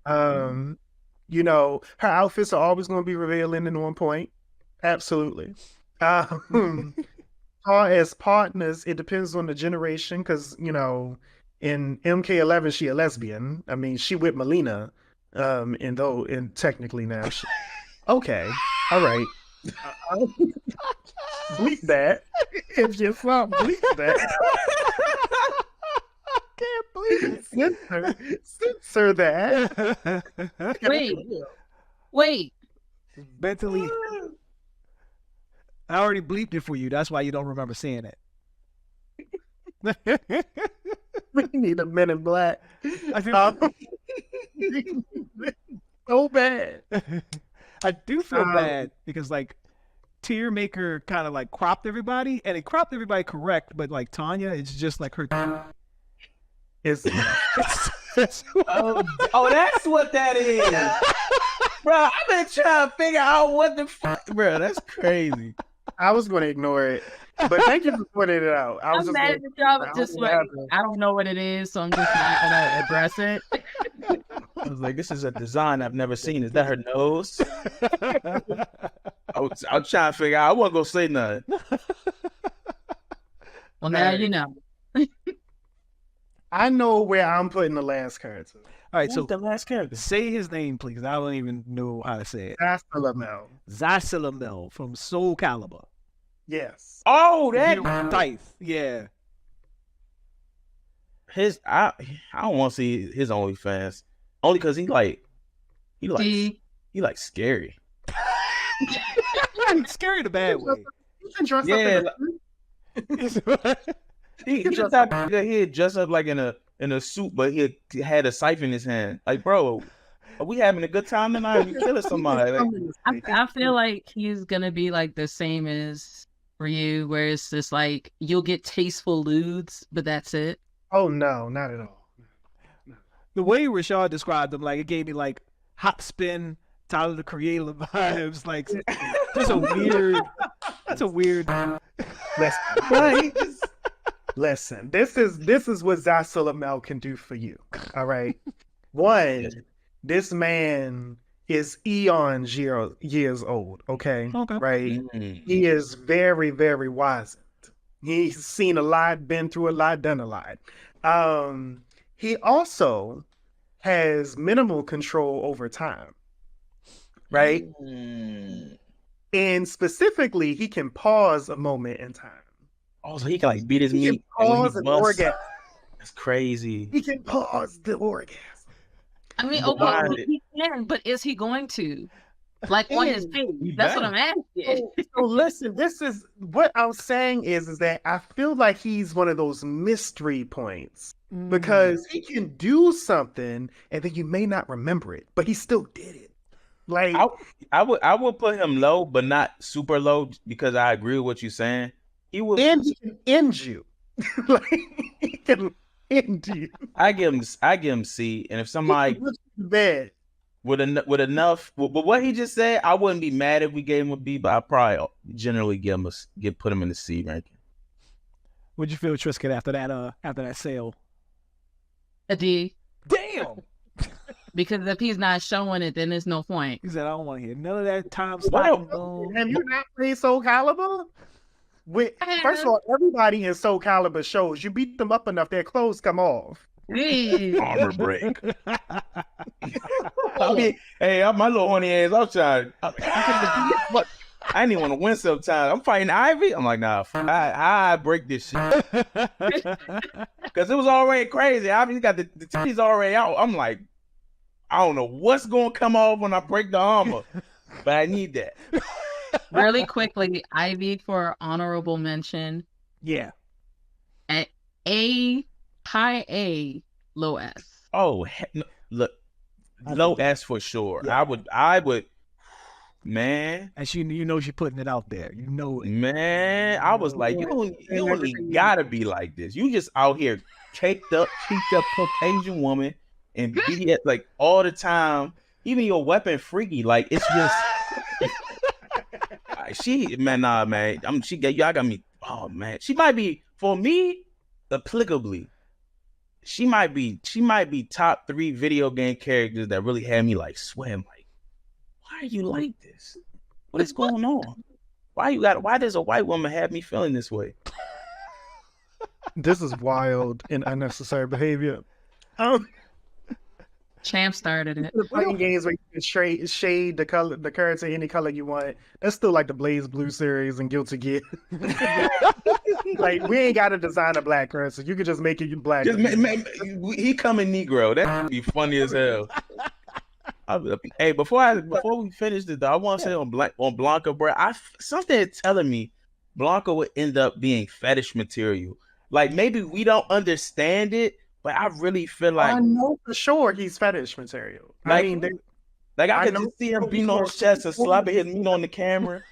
Yeah. Her outfits are always gonna be revealing and on point. Absolutely. Far as partners, it depends on the generation, because in MK11 she a lesbian. I mean, she with Mileena, and technically now she... Okay, all right. Bleep that. If you saw, bleep that. Can't believe it. Censor that. Wait. Mentally, I already bleeped it for you. That's why you don't remember seeing it. We need a Men in Black. I do, so bad. I do feel bad because Tier Maker kind of cropped everybody, and it cropped everybody correct, but Tanya, it's just her. It's oh, that's what that is. Bro, I've been trying to figure out what the fuck. Bro, that's crazy. I was going to ignore it, but thank you for pointing it out. I'm mad at y'all, just I don't know what it is, so I'm just not gonna address it. I was like, this is a design I've never seen. Is that her nose? I was trying to figure out. I wasn't gonna say nothing. Well, now you know. I know where I'm putting the last character. All right, Who's so the last character? Say his name, please. I don't even know how to say it. Zazelamel. Zazelamel from Soul Calibur. Yes. Oh, that Dice. Yeah. I don't want to see his OnlyFans. Only because he scary. Scary in a bad way. Yeah. He dressed up in a suit, but he had a scythe in his hand. Bro, are we having a good time tonight? Are we killing somebody? I feel like he's gonna be the same as Ryu, where it's just you'll get tasteful lewds, but that's it. Oh no, not at all. No. The way Rashad described him, it gave me hop spin, Tyler the Creator vibes. Just a weird. That's a weird. Listen, this is what Zazelamel can do for you. All right. One, this man is eons years old. Okay. Right. Mm-hmm. He is very, very wizened. He's seen a lot, been through a lot, done a lot. He also has minimal control over time. Right. Mm. And specifically, he can pause a moment in time. Oh, so he can beat his meat. Pause an orgasm. That's crazy. He can pause the orgasm. I mean, he can, but is he going to? On his page? That's what I'm asking. So listen, this is what I'm saying is that I feel like he's one of those mystery points because he can do something and then you may not remember it, but he still did it. I would put him low, but not super low, because I agree with what you're saying. He can end you. He can end you. I give him C, and if somebody bad with enough, but what he just said, I wouldn't be mad if we gave him a B, but I probably generally put him in the C ranking. What'd you feel, Trisket, after that sale? A D. Damn. Because if he's not showing it, then there's no point. He said, I don't want to hear none of that time slot. Have you not played Soul Calibur? First of all, everybody in Soul Calibur shows you beat them up enough, their clothes come off. Armor break. I mean, hey, my little horny ass, I'm trying. I didn't even want to win sometimes. I'm fighting Ivy. I'm like, nah, I break this shit. Because it was already crazy. Ivy's got the titties already out. I'm like, I don't know what's going to come off when I break the armor, but I need that. Really quickly, Ivy for honorable mention. Yeah. At A, high A, low S. Oh, no, look, low S for sure. Yeah. I would. Man. And she putting it out there. You know it. Man, I was like, you don't even gotta be like this. You just out here cheeked up Caucasian woman and be at like all the time. Even your weapon freaky. Like it's just y'all got me. Oh man. She might be, for me, applicably. She might be top 3 video game characters that really had me like sweating like, why are you like this? What is going on? Why does a white woman have me feeling this way? This is wild and unnecessary behavior. Champ started it. Playing games where you can shade the character any color you want. That's still like the Blaze Blue series and Guilty Gear. Like we ain't got to design a black character. You could just make it black. He coming Negro. That would be funny as hell. Hey, before we finish this, I want to say on Blanka, bro. Something is telling me Blanka would end up being fetish material. Like maybe we don't understand it, but I really feel like I know for sure he's fetish material. Like, I mean, I could just see him beating on his chest and slapping his meat on the camera,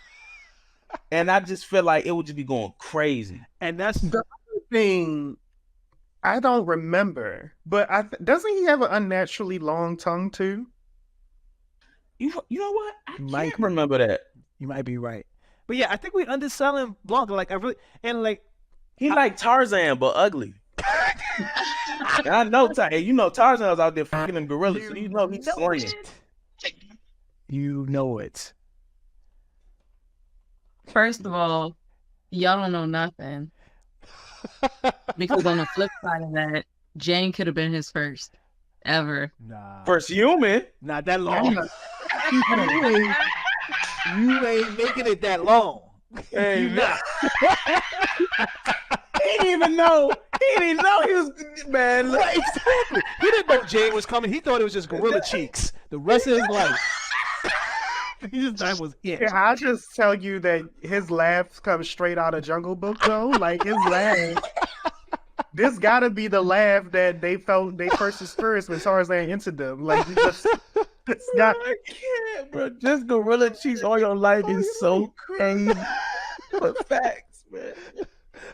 and I just feel like it would just be going crazy. And that's the other thing. I don't remember, but doesn't he have an unnaturally long tongue too? You know what? I can't remember that. You might be right, but yeah, I think we underselling Blanka. Like he like Tarzan but ugly. And I know Tarzan was out there fucking them gorillas, so you know he's slinging. You know it. First of all, y'all don't know nothing. Because on the flip side of that, Jane could have been his first ever. Nah. First human? Not that long. You ain't making it that long. Hey, man. He didn't even know. He didn't know he was, man. Right, exactly. He didn't know Jane was coming. He thought it was just gorilla cheeks. The rest of his life. He just thought it was it. Yeah, I'll just tell you that his laughs come straight out of Jungle Book, though. Like, his laugh. This gotta be the laugh that they felt they first experienced when Tarzan entered them. Like, it's not. I can't, bro. Just gorilla cheeks all your life is so crazy. But facts, man.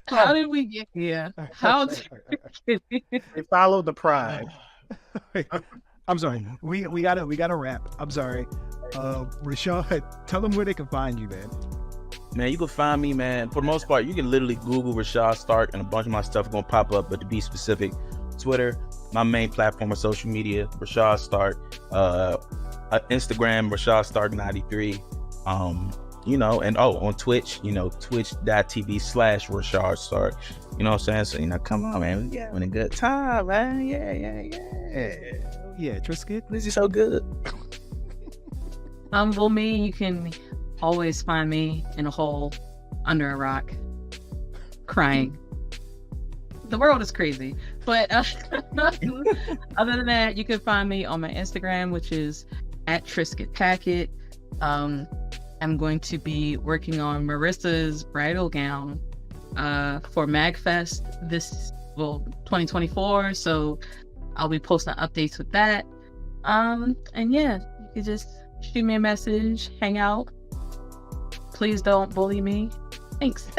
How did we get here? They followed the pride. I'm sorry. We gotta wrap. I'm sorry. Rashad, tell them where they can find you, man. Man, you can find me, man. For the most part, you can literally Google Rashad Stark and a bunch of my stuff is gonna pop up. But to be specific, Twitter, my main platform of social media, Rashad Stark. Instagram, Rashad Stark 93. And on Twitch, twitch.tv/Rashad Stark. You know what I'm saying? So, come on, man. We're having a good time, man. Yeah, Trisket. This is so good. Well, me, you can always find me in a hole under a rock, crying. The world is crazy. But other than that, you can find me on my Instagram, which is @TricutPacket. I'm going to be working on Marisa's bridal gown for MagFest 2024. So I'll be posting updates with that. And yeah, you can just shoot me a message, hang out. Please don't bully me. Thanks.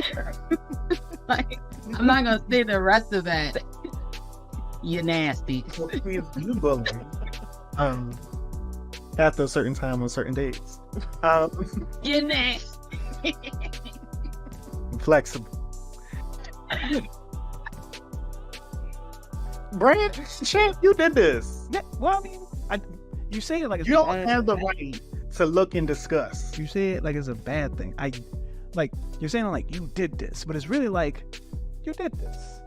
I'm not gonna say the rest of that. You're nasty. You bully. After a certain time on certain dates. You're nasty. Flexible. Brand, Champ, you did this. Yeah, well, I mean, you say it like it's you don't have the right to look and discuss. You say it like it's a bad thing. You're saying like you did this, but it's really like you did this.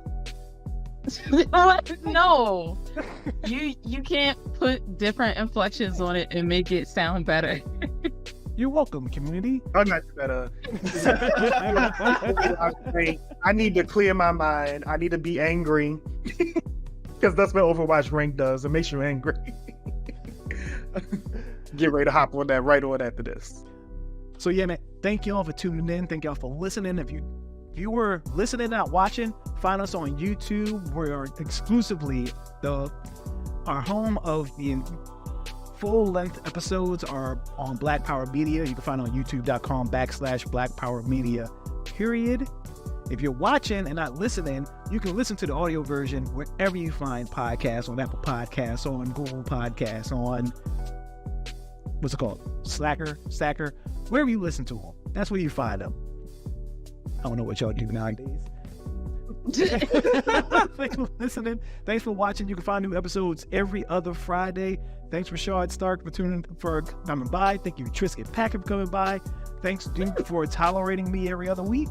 No, you can't put different inflections on it and make it sound better. You're welcome, community. I'm not better. I need to clear my mind. I need to be angry because that's what Overwatch rank does. It makes you angry. Get ready to hop on that right on after this. So yeah, man. Thank y'all for tuning in. Thank y'all for listening. If you were listening, not watching, find us on YouTube. We are exclusively our home of the full-length episodes are on Black Power Media. You can find it on youtube.com/Black Power Media, period. If you're watching and not listening, you can listen to the audio version wherever you find podcasts, on Apple Podcasts, on Google Podcasts, on, what's it called? Slacker, wherever you listen to them. That's where you find them. I don't know what y'all do nowadays. Thanks for listening. Thanks for watching. You can find new episodes every other Friday. Thanks Rashad Stark for coming by. Thank you TricutPacket for coming by. Thanks Duke for tolerating me every other week.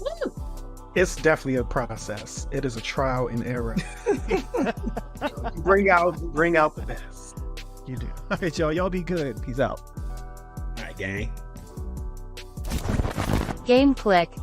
Woo! It's definitely a process. It is a trial and error. bring out the best. You do. All right, y'all. Y'all be good. Peace out. All right, gang. Game Clique.